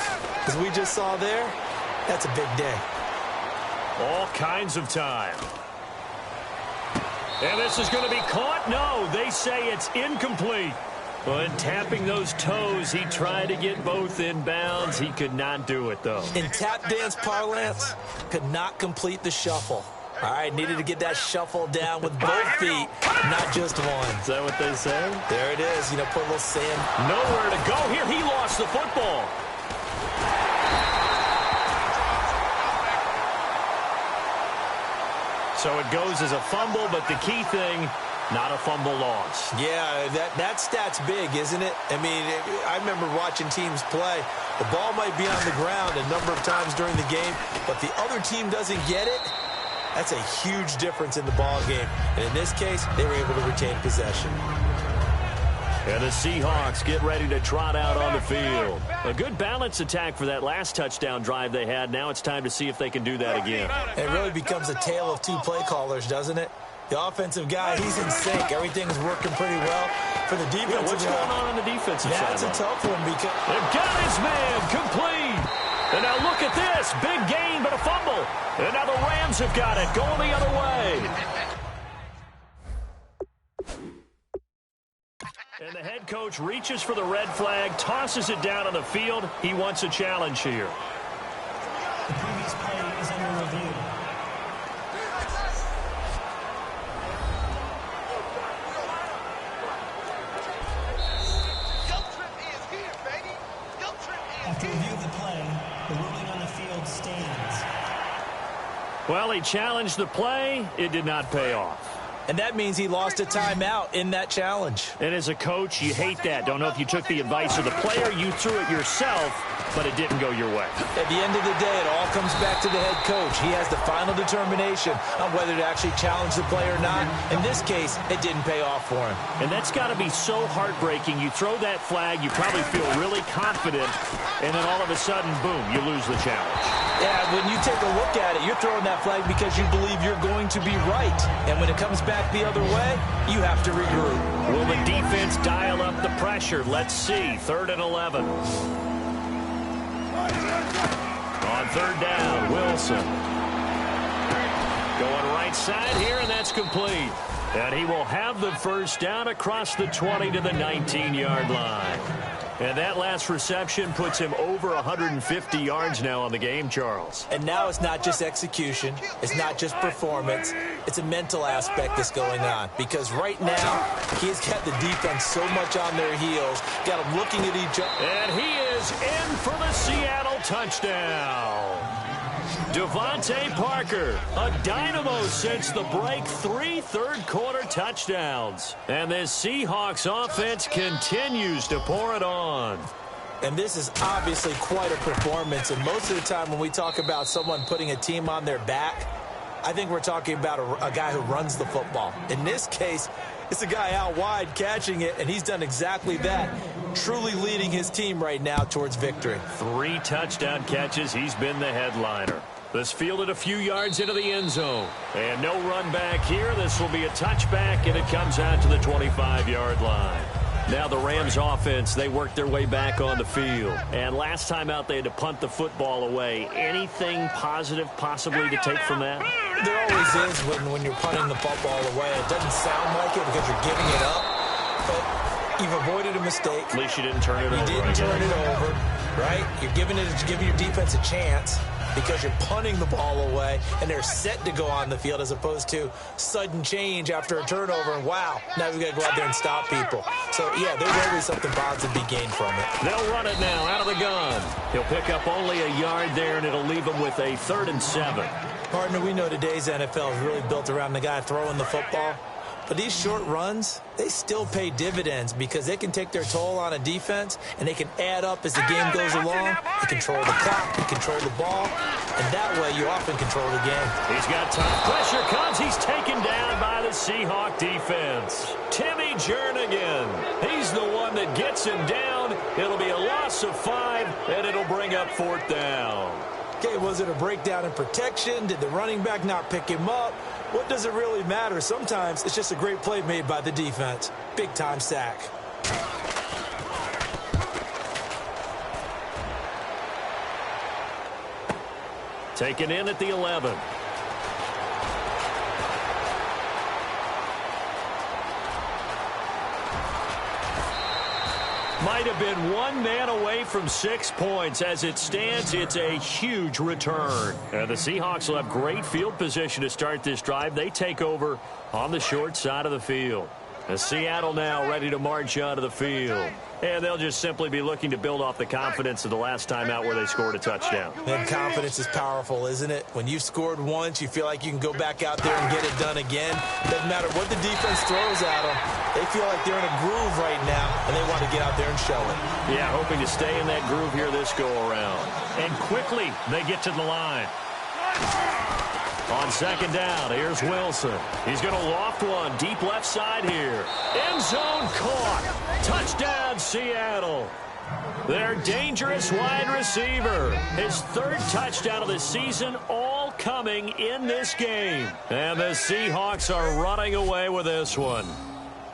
as we just saw there, that's a big day.
All kinds of time. And this is going to be caught. No, they say it's incomplete. But tapping those toes, he tried to get both in bounds. He could not do it, though.
In tap dance parlance, could not complete the shuffle. All right, needed to get that shuffle down with both feet, not just one.
Is that what they say?
There it is. You know, put a little sand.
Nowhere to go here. He lost the football. So it goes as a fumble, but the key thing, not a fumble loss.
Yeah, that stat's big, isn't it? I mean, I remember watching teams play. The ball might be on the ground a number of times during the game, but the other team doesn't get it. That's a huge difference in the ball game. And in this case, they were able to retain possession.
And the Seahawks get ready to trot out on the field. A good balance attack for that last touchdown drive they had. Now it's time to see if they can do that again.
It really becomes a tale of two play callers, doesn't it? The offensive guy, he's in sync. Everything's working pretty well. For the defensive guy,
what's going on the defensive side?
That's a tough one because
they've got his man complete. And now look at this. Big gain, but a fumble. And now the Rams have got it, going the other way. And the head coach reaches for the red flag, tosses it down on the field. He wants a challenge here.
The previous play is under review.
Well, he challenged the play. It did not pay off.
And that means he lost a timeout in that challenge.
And as a coach, you hate that. Don't know if you took the advice of the player, you threw it yourself, but it didn't go your way.
At the end of the day, it all comes back to the head coach. He has the final determination on whether to actually challenge the play or not. In this case, it didn't pay off for him.
And that's got to be so heartbreaking. You throw that flag, you probably feel really confident, and then all of a sudden, boom, you lose the challenge.
Yeah, when you take a look at it, you're throwing that flag because you believe you're going to be right. And when it comes back the other way, you have to regroup.
Will the defense dial up the pressure? Let's see. 3rd and 11. On 3rd down, Wilson. Going right side here, and that's complete. And he will have the first down across the 20 to the 19-yard line. And that last reception puts him over 150 yards now on the game, Charles.
And now it's not just execution. It's not just performance. It's a mental aspect that's going on. Because right now, he's got the defense so much on their heels. Got them looking at each other.
And he is in for the Seattle touchdown. Devontae Parker, a dynamo since the break, 3 third-quarter touchdowns. And this Seahawks offense continues to pour it on.
And this is obviously quite a performance. And most of the time when we talk about someone putting a team on their back, I think we're talking about a guy who runs the football. In this case, it's a guy out wide catching it, and he's done exactly that, truly leading his team right now towards victory.
3 touchdown catches. He's been the headliner. This fielded a few yards into the end zone. And no run back here. This will be a touchback, and it comes out to the 25-yard line. Now the Rams offense, they worked their way back on the field. And last time out, they had to punt the football away. Anything positive possibly to take from that?
There always is when you're punting the football away. It doesn't sound like it because you're giving it up. But you've avoided a mistake.
At least you didn't turn it over.
You didn't turn it over, right? You're giving your defense a chance because you're punting the ball away, and they're set to go on the field as opposed to sudden change after a turnover, and wow, now we've got to go out there and stop people. So, yeah, there's always something positive to be gained from it.
They'll run it now out of the gun. He'll pick up only a yard there, and it'll leave him with a 3rd and 7.
Partner, we know today's NFL is really built around the guy throwing the football. But these short runs, they still pay dividends because they can take their toll on a defense, and they can add up as the game goes along. You control the clock, you control the ball, and that way you often control the game.
He's got time. Pressure comes. He's taken down by the Seahawk defense. Timmy Jernigan. He's the one that gets him down. It'll be a loss of 5, and it'll bring up 4th down.
Okay, was it a breakdown in protection? Did the running back not pick him up? What does it really matter? Sometimes it's just a great play made by the defense. Big-time sack.
Taken in at the 11. Might have been one man away from 6 points. As it stands, it's a huge return. And the Seahawks will have great field position to start this drive. They take over on the short side of the field. As Seattle now ready to march onto the field. And they'll just simply be looking to build off the confidence of the last time out where they scored a touchdown.
And confidence is powerful, isn't it? When you've scored once, you feel like you can go back out there and get it done again. Doesn't matter what the defense throws at them. They feel like they're in a groove right now, and they want to get out there and show it.
Yeah, hoping to stay in that groove here this go-around. And quickly, they get to the line. On 2nd down, here's Wilson. He's going to loft one deep left side here. End zone caught. Touchdown, Seattle. Their dangerous wide receiver. His 3rd touchdown of the season, all coming in this game. And the Seahawks are running away with this one.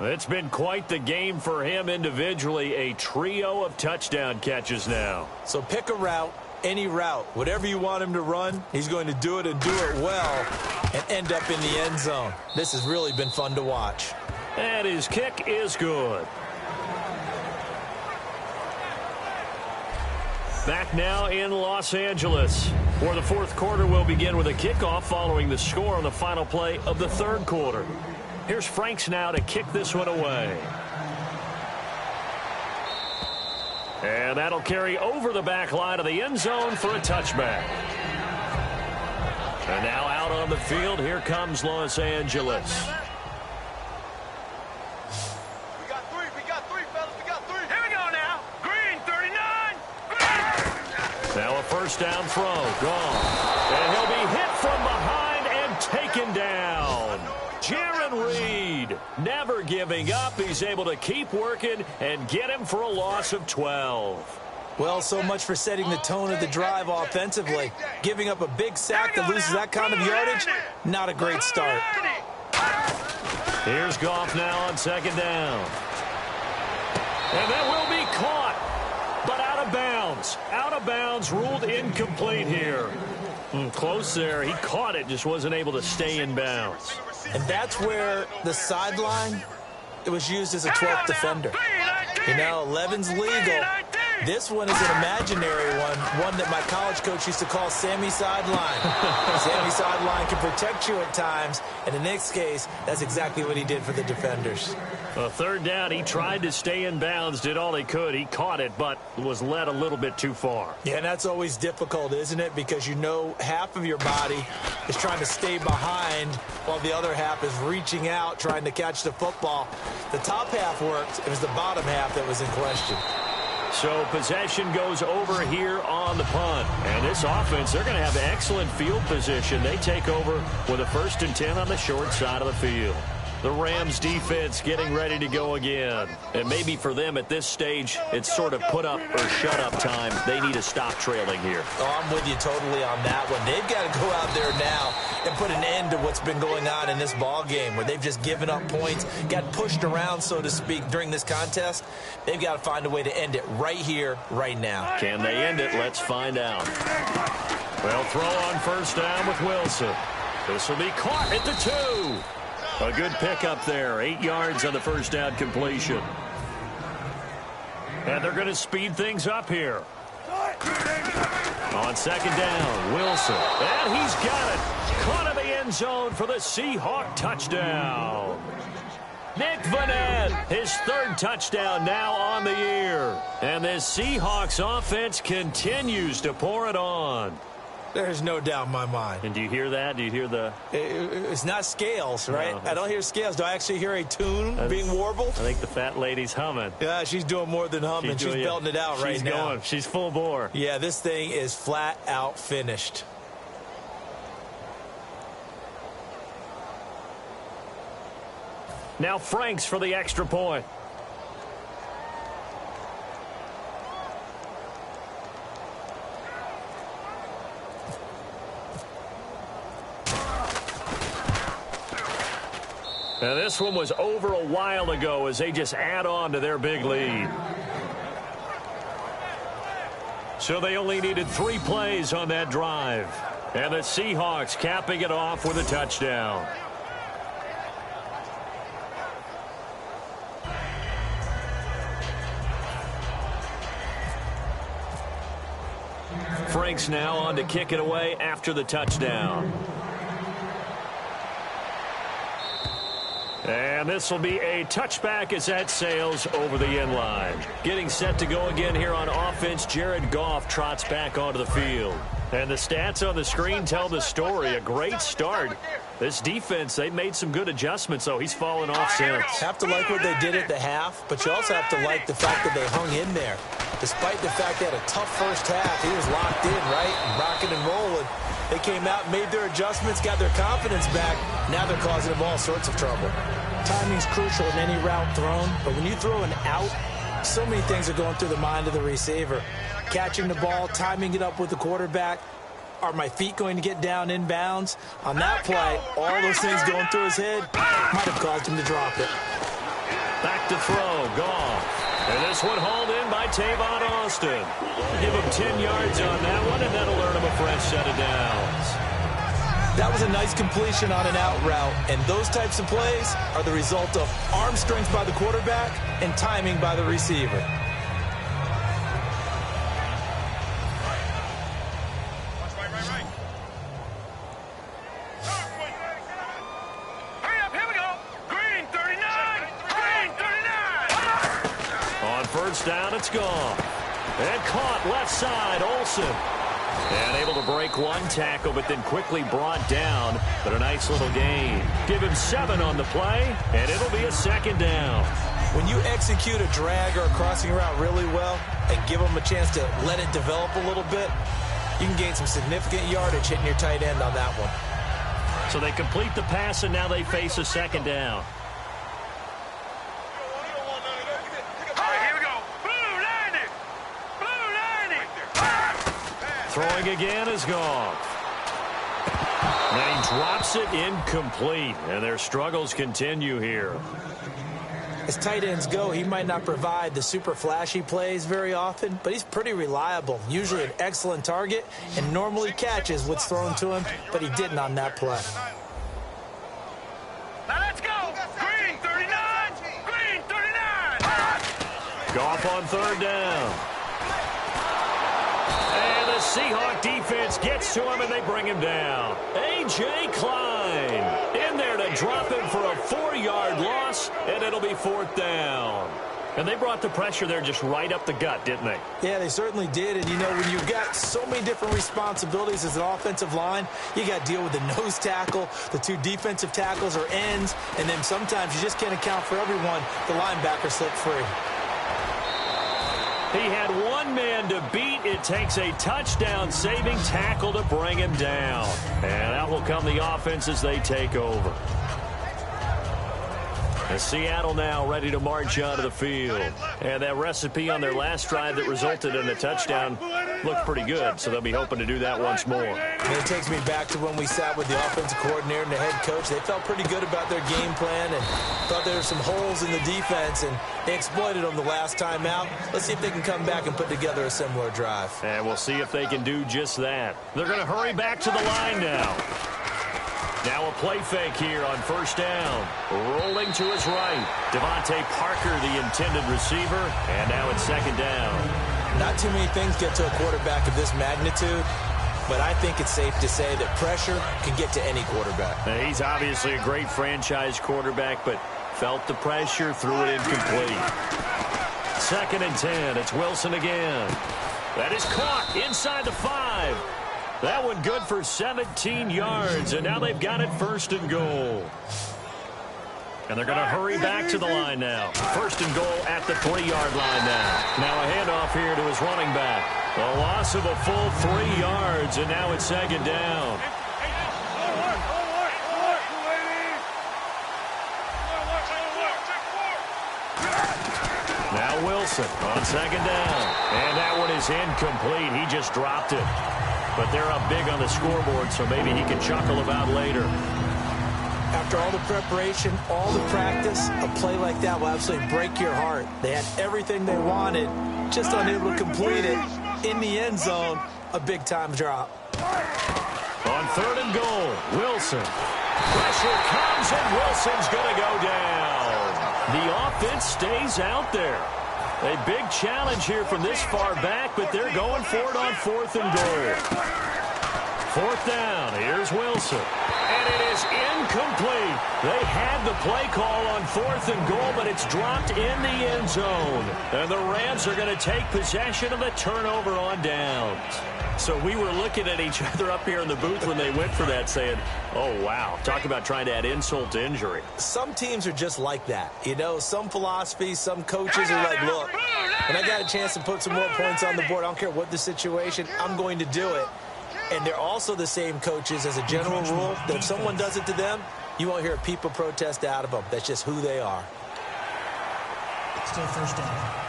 It's been quite the game for him individually. A trio of touchdown catches now.
So pick a route. Any route, whatever you want him to run, he's going to do it and do it well and end up in the end zone. This has really been fun to watch.
And his kick is good. Back now in Los Angeles, where the 4th quarter will begin with a kickoff following the score on the final play of the 3rd quarter. Here's Franks now to kick this one away. And that'll carry over the back line of the end zone for a touchback. And now out on the field, here comes Los Angeles.
We got three, fellas. We got three. Here we go now. Green, 39. Green.
Now a first down throw. Gone. And he'll be hit from behind and taken down. Jaron Reed never giving up. He's able to keep working and get him for a loss of 12.
Well, so much for setting the tone of the drive offensively. Giving up a big sack that loses that kind of yardage, not a great start.
Here's Goff now on second down. And that will be caught, but out of bounds. Out of bounds, ruled incomplete here. Close there. He caught it, just wasn't able to stay in bounds.
And that's where the sideline, it was used as a 12th defender. You know, 11's legal. This one is an imaginary one that my college coach used to call Sammy Sideline. Sammy Sideline can protect you at times, and in this case, that's exactly what he did for the defenders.
A third down, he tried to stay in bounds, did all he could. He caught it, but was led a little bit too far.
Yeah, and that's always difficult, isn't it? Because you know half of your body is trying to stay behind while the other half is reaching out, trying to catch the football. The top half worked. It was the bottom half that was in question.
So possession goes over here on the punt. And this offense, they're going to have excellent field position. They take over with a 1st and 10 on the short side of the field. The Rams defense getting ready to go again. And maybe for them at this stage, it's sort of put up or shut up time. They need to stop trailing here.
Oh, I'm with you totally on that one. They've got to go out there now and put an end to what's been going on in this ball game where they've just given up points, got pushed around, so to speak, during this contest. They've got to find a way to end it right here, right now.
Can they end it? Let's find out. Well, throw on first down with Wilson. This will be caught at the 2. A good pickup there. 8 yards on the first down completion. And they're going to speed things up here. On second down, Wilson. And he's got it. Caught in the end zone for the Seahawk touchdown. Nick Vanette, his 3rd touchdown now on the year. And this Seahawks offense continues to pour it on.
There's no doubt in my mind.
And do you hear that? Do you hear the...
It's not scales, right?
No,
I don't hear scales. Do I actually hear a tune being warbled?
I think the fat lady's humming.
Yeah, she's doing more than humming. She's belting it out right now.
She's going. She's full bore.
Yeah, this thing is flat out finished.
Now Franks for the extra point. Now this one was over a while ago as they just add on to their big lead. So they only needed 3 plays on that drive. And the Seahawks capping it off with a touchdown. Franks now on to kick it away after the touchdown. And this will be a touchback as that sails over the end line. Getting set to go again here on offense, Jared Goff trots back onto the field. And the stats on the screen tell the story. A great start. This defense, they made some good adjustments, though. He's fallen off since.
Have to like what they did at the half, but you also have to like the fact that they hung in there. Despite the fact they had a tough first half, he was locked in, right? Rocking and rolling. They came out, made their adjustments, got their confidence back. Now they're causing them all sorts of trouble. Timing's crucial in any route thrown, but when you throw an out, so many things are going through the mind of the receiver. Catching the ball, timing it up with the quarterback. Are my feet going to get down in bounds? On that play, all those things going through his head might have caused him to drop it.
Back to throw, Goff. And this one hauled in by Tavon Austin. Give him 10 yards on that one, and that'll earn him a fresh set of downs.
That was a nice completion on an out route, and those types of plays are the result of arm strength by the quarterback and timing by the receiver.
Hurry up, here we go. Green 39. Green 39.
On first down, it's gone. And caught left side, Olsen. And able to break one tackle, but then quickly brought down. But a nice little gain. Give him 7 on the play, and it'll be a 2nd down.
When you execute a drag or a crossing route really well and give them a chance to let it develop a little bit, you can gain some significant yardage hitting your tight end on that one.
So they complete the pass, and now they face a 2nd down. Throwing again is gone. And he drops it incomplete, and their struggles continue here.
As tight ends go, he might not provide the super flashy plays very often, but he's pretty reliable, usually an excellent target, and normally catches what's thrown to him, but he didn't on that play.
Now let's go! Green 39! Green 39!
Goff on 3rd down. And the Seahawk defense gets to him, and they bring him down. A.J. Klein in there to drop him for a 4-yard loss, and it'll be 4th down. And they brought the pressure there just right up the gut, didn't they?
Yeah, they certainly did. And, you know, when you've got so many different responsibilities as an offensive line, you got to deal with the nose tackle, the 2 defensive tackles or ends, and then sometimes you just can't account for everyone. The linebacker slipped free.
He had 1 man to beat. It takes a touchdown-saving tackle to bring him down. And out will come the offense as they take over. And Seattle now ready to march out of the field. And that recipe on their last drive that resulted in a touchdown looked pretty good, so they'll be hoping to do that once more.
And it takes me back to when we sat with the offensive coordinator and the head coach. They felt pretty good about their game plan and thought there were some holes in the defense, and they exploited them the last time out. Let's see if they can come back and put together a similar drive.
And we'll see if they can do just that. They're going to hurry back to the line now. Now a play fake here on 1st down. Rolling to his right. Devontae Parker, the intended receiver. And now it's 2nd down.
Not too many things get to a quarterback of this magnitude, but I think it's safe to say that pressure can get to any quarterback.
Now, he's obviously a great franchise quarterback, but felt the pressure, threw it incomplete. 2nd and 10. It's Wilson again. That is caught inside the 5. That one good for 17 yards, and now they've got it 1st and goal. And they're going to hurry back to the line now. 1st and goal at the 3-yard line now. Now a handoff here to his running back. A loss of a full 3 yards, and now it's 2nd down. Now Wilson on 2nd down. And that one is incomplete. He just dropped it. But they're up big on the scoreboard, so maybe he can chuckle about later.
After all the preparation, all the practice, a play like that will absolutely break your heart. They had everything they wanted, just unable to complete it. In the end zone, a big-time drop.
On 3rd and goal, Wilson. Pressure comes, and Wilson's going to go down. The offense stays out there. A big challenge here from this far back, but they're going for it on 4th and goal. 4th down. Here's Wilson. And it is incomplete. They had the play call on 4th and goal, but it's dropped in the end zone. And the Rams are going to take possession of the turnover on downs. So we were looking at each other up here in the booth when they went for that saying, oh, wow, talk about trying to add insult to injury.
Some teams are just like that. You know, some philosophies, some coaches are like, look, when I got a chance to put some more points on the board, I don't care what the situation, I'm going to do it. And they're also the same coaches as a general rule that if someone does it to them, you won't hear a people protest out of them. That's just who they are.
Still 1st down.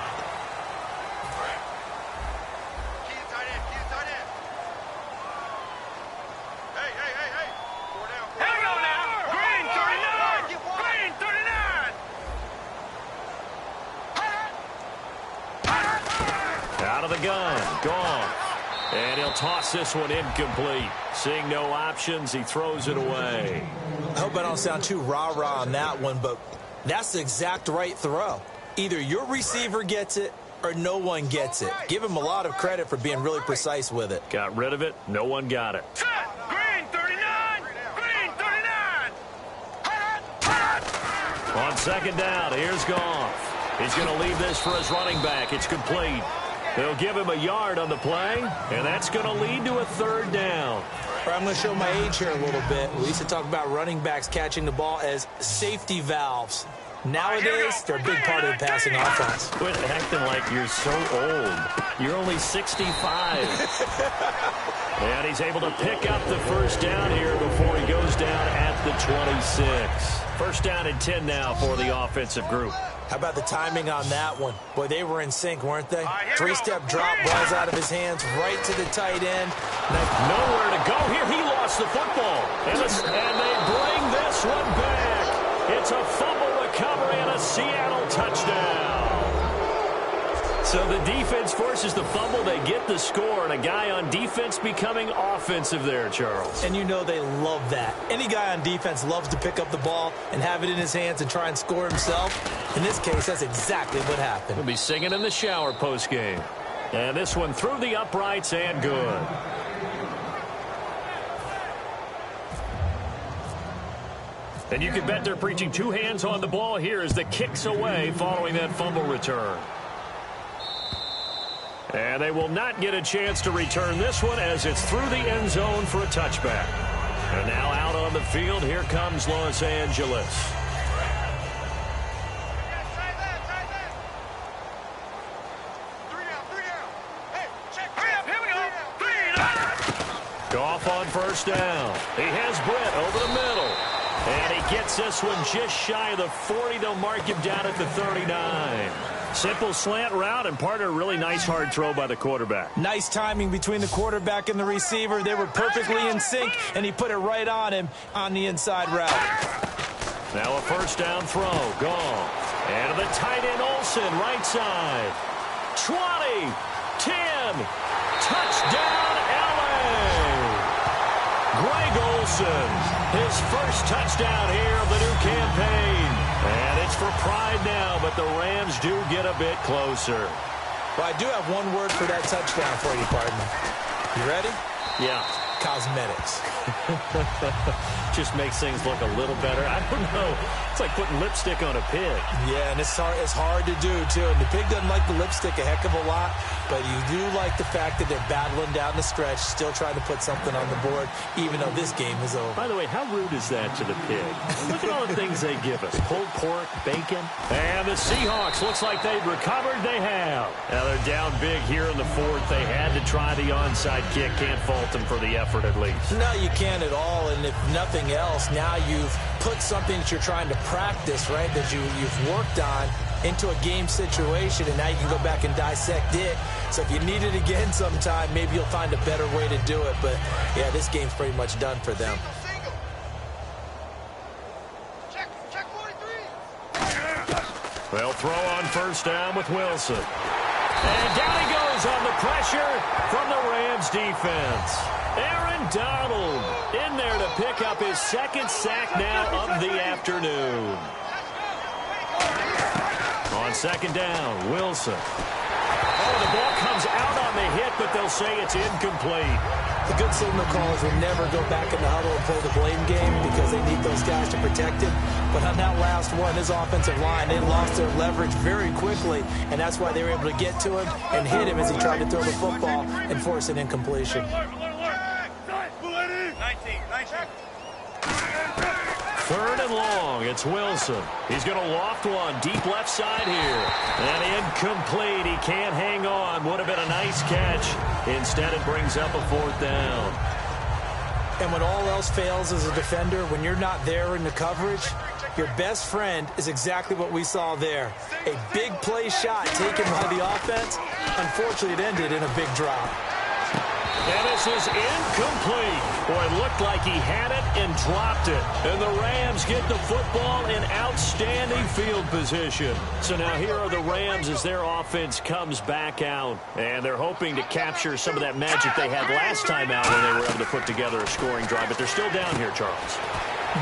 Gun, gone. And he'll toss this one incomplete. Seeing no options, he throws it away.
I hope I don't sound too rah-rah on that one, but that's the exact right throw. Either your receiver gets it or no one gets it. Give him a lot of credit for being really precise with it.
Got rid of it. No one got it.
Green 39! Green 39!
On 2nd down, here's Goff. He's going to leave this for his running back. It's complete. They'll give him a yard on the play, and that's going to lead to a third down.
I'm going to show my age here a little bit. We used to talk about running backs catching the ball as safety valves. Nowadays, they're a big part of the passing offense.
Quit acting like you're so old. You're only 65. And he's able to pick up the first down here before he goes down at the 26. First down and 10 now for the offensive group.
How about the timing on that one? Boy, they were in sync, weren't they? Three-step drop, balls out of his hands, right to the tight end.
Nowhere to go here. He lost the football. And they bring this one back. It's a fumble recovery and a Seattle touchdown. So the defense forces the fumble. They get the score, and a guy on defense becoming offensive there, Charles.
And you know they love that. Any guy on defense loves to pick up the ball and have it in his hands and try and score himself. In this case, that's exactly what happened.
He'll be singing in the shower postgame. And this one through the uprights and good. And you can bet they're preaching two hands on the ball here as the kick's away following that fumble return. And they will not get a chance to return this one as it's through the end zone for a touchback. And now out on the field, here comes Los Angeles. Goff on first down. He has Britt over the middle. And he gets this one just shy of the 40. They'll mark him down at the 39. Simple slant route, and part of a really nice hard throw by the quarterback.
Nice timing between the quarterback and the receiver. They were perfectly in sync, and he put it right on him on the inside route.
Now a first down throw. Gone. And to the tight end, Olsen, right side. 20, 10, touchdown, LA. Greg Olsen, his first touchdown here of the new campaign. And it's for pride now, but the Rams do get a bit closer.
Well, I do have one word for that touchdown for you, partner. You ready?
Yeah.
Cosmetics.
Just makes things look a little better. I don't know. It's like putting lipstick on a pig.
Yeah, and it's hard to do, too. And the pig doesn't like the lipstick a heck of a lot, but you do like the fact that they're battling down the stretch, still trying to put something on the board, even though this game is over.
By the way, how rude is that to the pig? Look at all the things they give us. Pulled pork, bacon. And the Seahawks, looks like they've recovered. They have. Now they're down big here in the fourth. They had to try the onside kick. Can't fault them for the effort at least.
No, you can't at all. And if nothing else, now you've put something that you're trying to practice, right, that you've worked on into a game situation, and now you can go back and dissect it. So if you need it again sometime, maybe you'll find a better way to do it. But, yeah, this game's pretty much done for them.
Check 43.
They'll throw on first down with Wilson. And down he goes on the pressure from the Rams defense. Aaron Donald in there to pick up his second sack now of the afternoon. On second down, Wilson. Oh, the ball comes out on the hit, but they'll say it's incomplete.
The good signal callers will never go back in the huddle and play the blame game because they need those guys to protect him. But on that last one, his offensive line, they lost their leverage very quickly, and that's why they were able to get to him and hit him as he tried to throw the football and force an incompletion.
19.
Third and long, it's Wilson. He's going to loft one deep left side here. And incomplete. He can't hang on. Would have been a nice catch. Instead, it brings up a fourth down.
And when all else fails as a defender, when you're not there in the coverage, your best friend is exactly what we saw there. A big play shot taken by the offense. Unfortunately, it ended in a big drop.
And this is incomplete. Boy, it looked like he had it and dropped it. And the Rams get the football in outstanding field position. So now here are the Rams as their offense comes back out. And they're hoping to capture some of that magic they had last time out when they were able to put together a scoring drive. But they're still down here, Charles.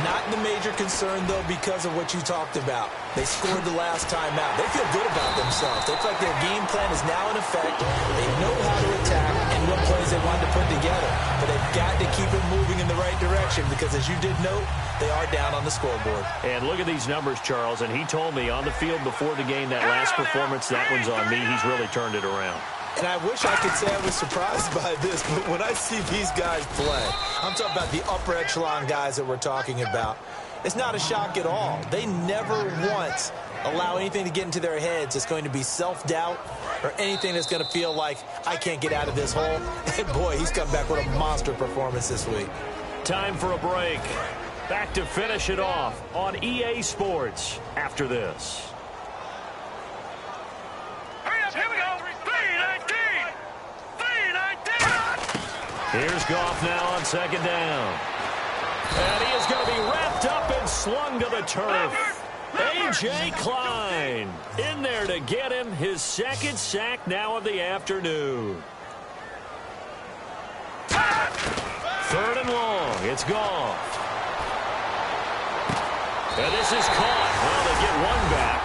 Not the major concern, though, because of what you talked about. They scored the last time out. They feel good about themselves. They feel like their game plan is now in effect. They know how to attack and what plays they want to put together. But they've got to keep it moving in the right direction because, as you did note, they are down on the scoreboard.
And look at these numbers, Charles. And he told me on the field before the game, that last performance, that one's on me. He's really turned it around.
And I wish I could say I was surprised by this, but when I see these guys play, I'm talking about the upper echelon guys that we're talking about, it's not a shock at all. They never once allow anything to get into their heads that's going to be self-doubt or anything that's going to feel like I can't get out of this hole. And boy, he's come back with a monster performance this week.
Time for a break. Back to finish it off on EA Sports after this.
Hurry up, here we go. 3-19. 3-19.
Here's Goff now on second down. And he is going to be wrapped up and slung to the turf. A.J. Klein in there to get him his second sack now of the afternoon. 3rd and long. It's Goff. And this is caught. Well, they get one back.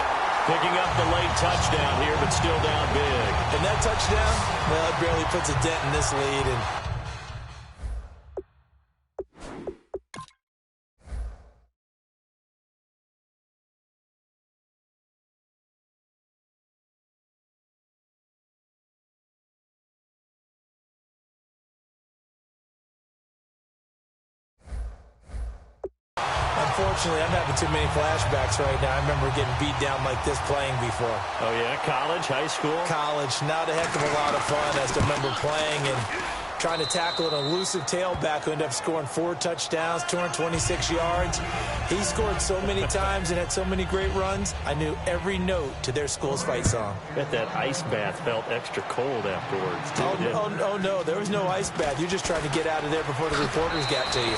Picking up the late touchdown here, but still down big.
And that touchdown, well, it barely puts a dent in this lead. And unfortunately, I'm having too many flashbacks right now. I remember getting beat down like this playing before.
Oh, yeah? College, high school?
College. Not a heck of a lot of fun. I still remember playing and trying to tackle an elusive tailback who ended up scoring 4 touchdowns, 226 yards. He scored so many times and had so many great runs, I knew every note to their school's fight song.
Bet that ice bath felt extra cold afterwards, too,
Oh, no. There was no ice bath. You're just trying to get out of there before the reporters got to you.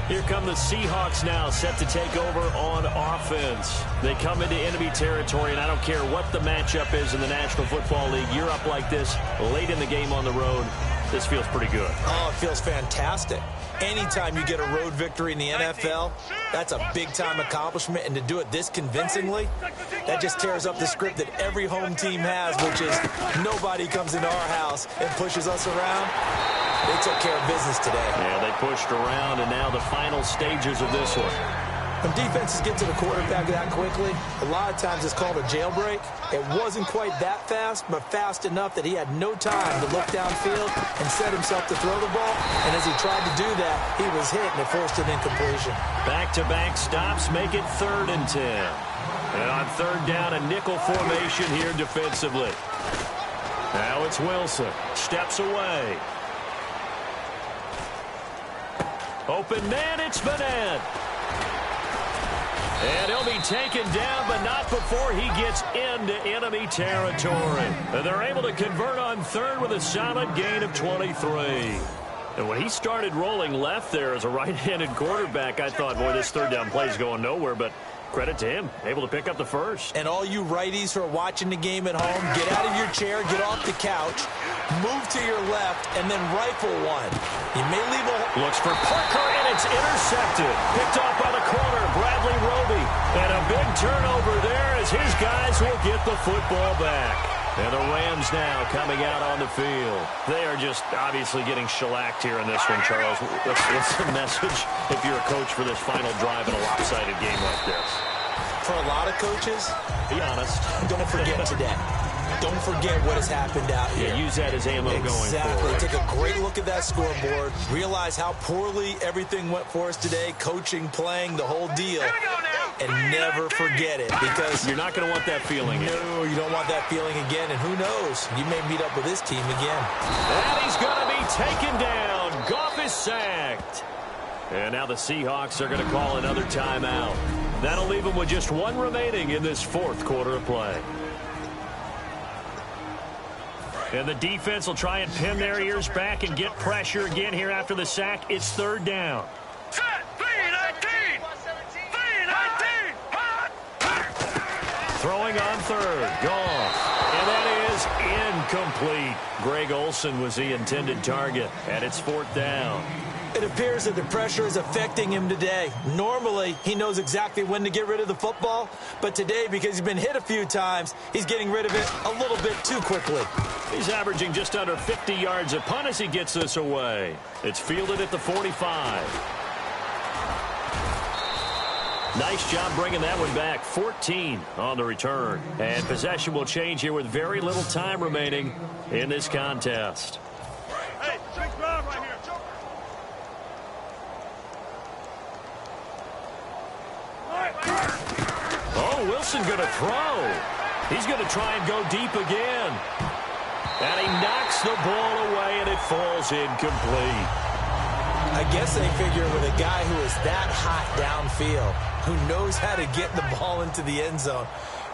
Here come the Seahawks now, set to take over on offense. They come into enemy territory, and I don't care what the matchup is in the National Football League. You're up like this late in the game on the road. This feels pretty good.
Oh, it feels fantastic. Anytime you get a road victory in the NFL, that's a big-time accomplishment, and to do it this convincingly, that just tears up the script that every home team has, which is nobody comes into our house and pushes us around. They took care of business today.
Yeah, they pushed around, and now the final stages of this one.
When defenses get to the quarterback that quickly, a lot of times it's called a jailbreak. It wasn't quite that fast, but fast enough that he had no time to look downfield and set himself to throw the ball. And as he tried to do that, he was hit, and it forced an incompletion.
Back-to-back stops make it 3rd and 10. And on 3rd down, a nickel formation here defensively. Now it's Wilson. Steps away. Open man, it's Vanette. And he'll be taken down, but not before he gets into enemy territory. And they're able to convert on 3rd with a solid gain of 23. And when he started rolling left there as a right-handed quarterback, I thought, boy, this 3rd down play is going nowhere, but credit to him, able to pick up the first.
And all you righties who are watching the game at home, get out of your chair, get off the couch, move to your left, and then rifle one. You may leave a...
Looks for Parker, and it's intercepted. Picked off by the corner, Bradley Roby. And a big turnover there as his guys will get the football back. And the Rams now coming out on the field. They are just obviously getting shellacked here in this one, Charles. What's the message if you're a coach for this final drive in a lopsided game like this?
For a lot of coaches,
be honest.
Don't forget today. Don't forget what has happened out here.
Yeah, use that as ammo going forward.
Exactly. Take a great look at that scoreboard. Realize how poorly everything went for us today. Coaching, playing, the whole deal. And never forget it, because
you're not going to want that feeling.
No, you don't want that feeling again. And who knows? You may meet up with this team again.
And he's going to be taken down. Goff is sacked. And now the Seahawks are going to call another timeout. That'll leave them with just 1 remaining in this 4th quarter of play. And the defense will try and pin their ears back and get pressure again here after the sack. It's 3rd down.
Set, 3-19. 3-19.
Throwing on 3rd. Goff. And that is incomplete. Greg Olsen was the intended target. And it's 4th down.
It appears that the pressure is affecting him today. Normally, he knows exactly when to get rid of the football, but today, because he's been hit a few times, he's getting rid of it a little bit too quickly.
He's averaging just under 50 yards a punt as he gets this away. It's fielded at the 45. Nice job bringing that one back. 14 on the return. And possession will change here with very little time remaining in this contest.
Hey, big drive right here.
Oh, Wilson going to throw. He's going to try and go deep again. And he knocks the ball away, and it falls incomplete.
I guess they figure with a guy who is that hot downfield, who knows how to get the ball into the end zone,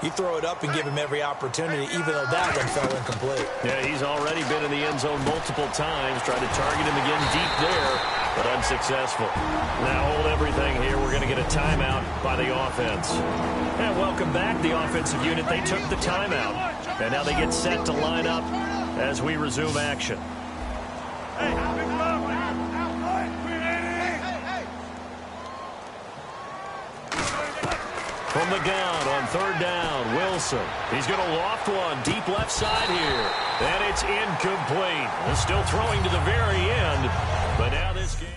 you throw it up and give him every opportunity, even though that one fell incomplete.
Yeah, he's already been in the end zone multiple times, tried to target him again deep there, but unsuccessful. Now hold everything here. We're going to get a timeout by the offense. And welcome back, the offensive unit. They took the timeout, and now they get set to line up as we resume action.
Hey, big drive right here.
From the gun on third down, Wilson. He's going to loft one deep left side here. And it's incomplete. Still throwing to the very end. But now this game...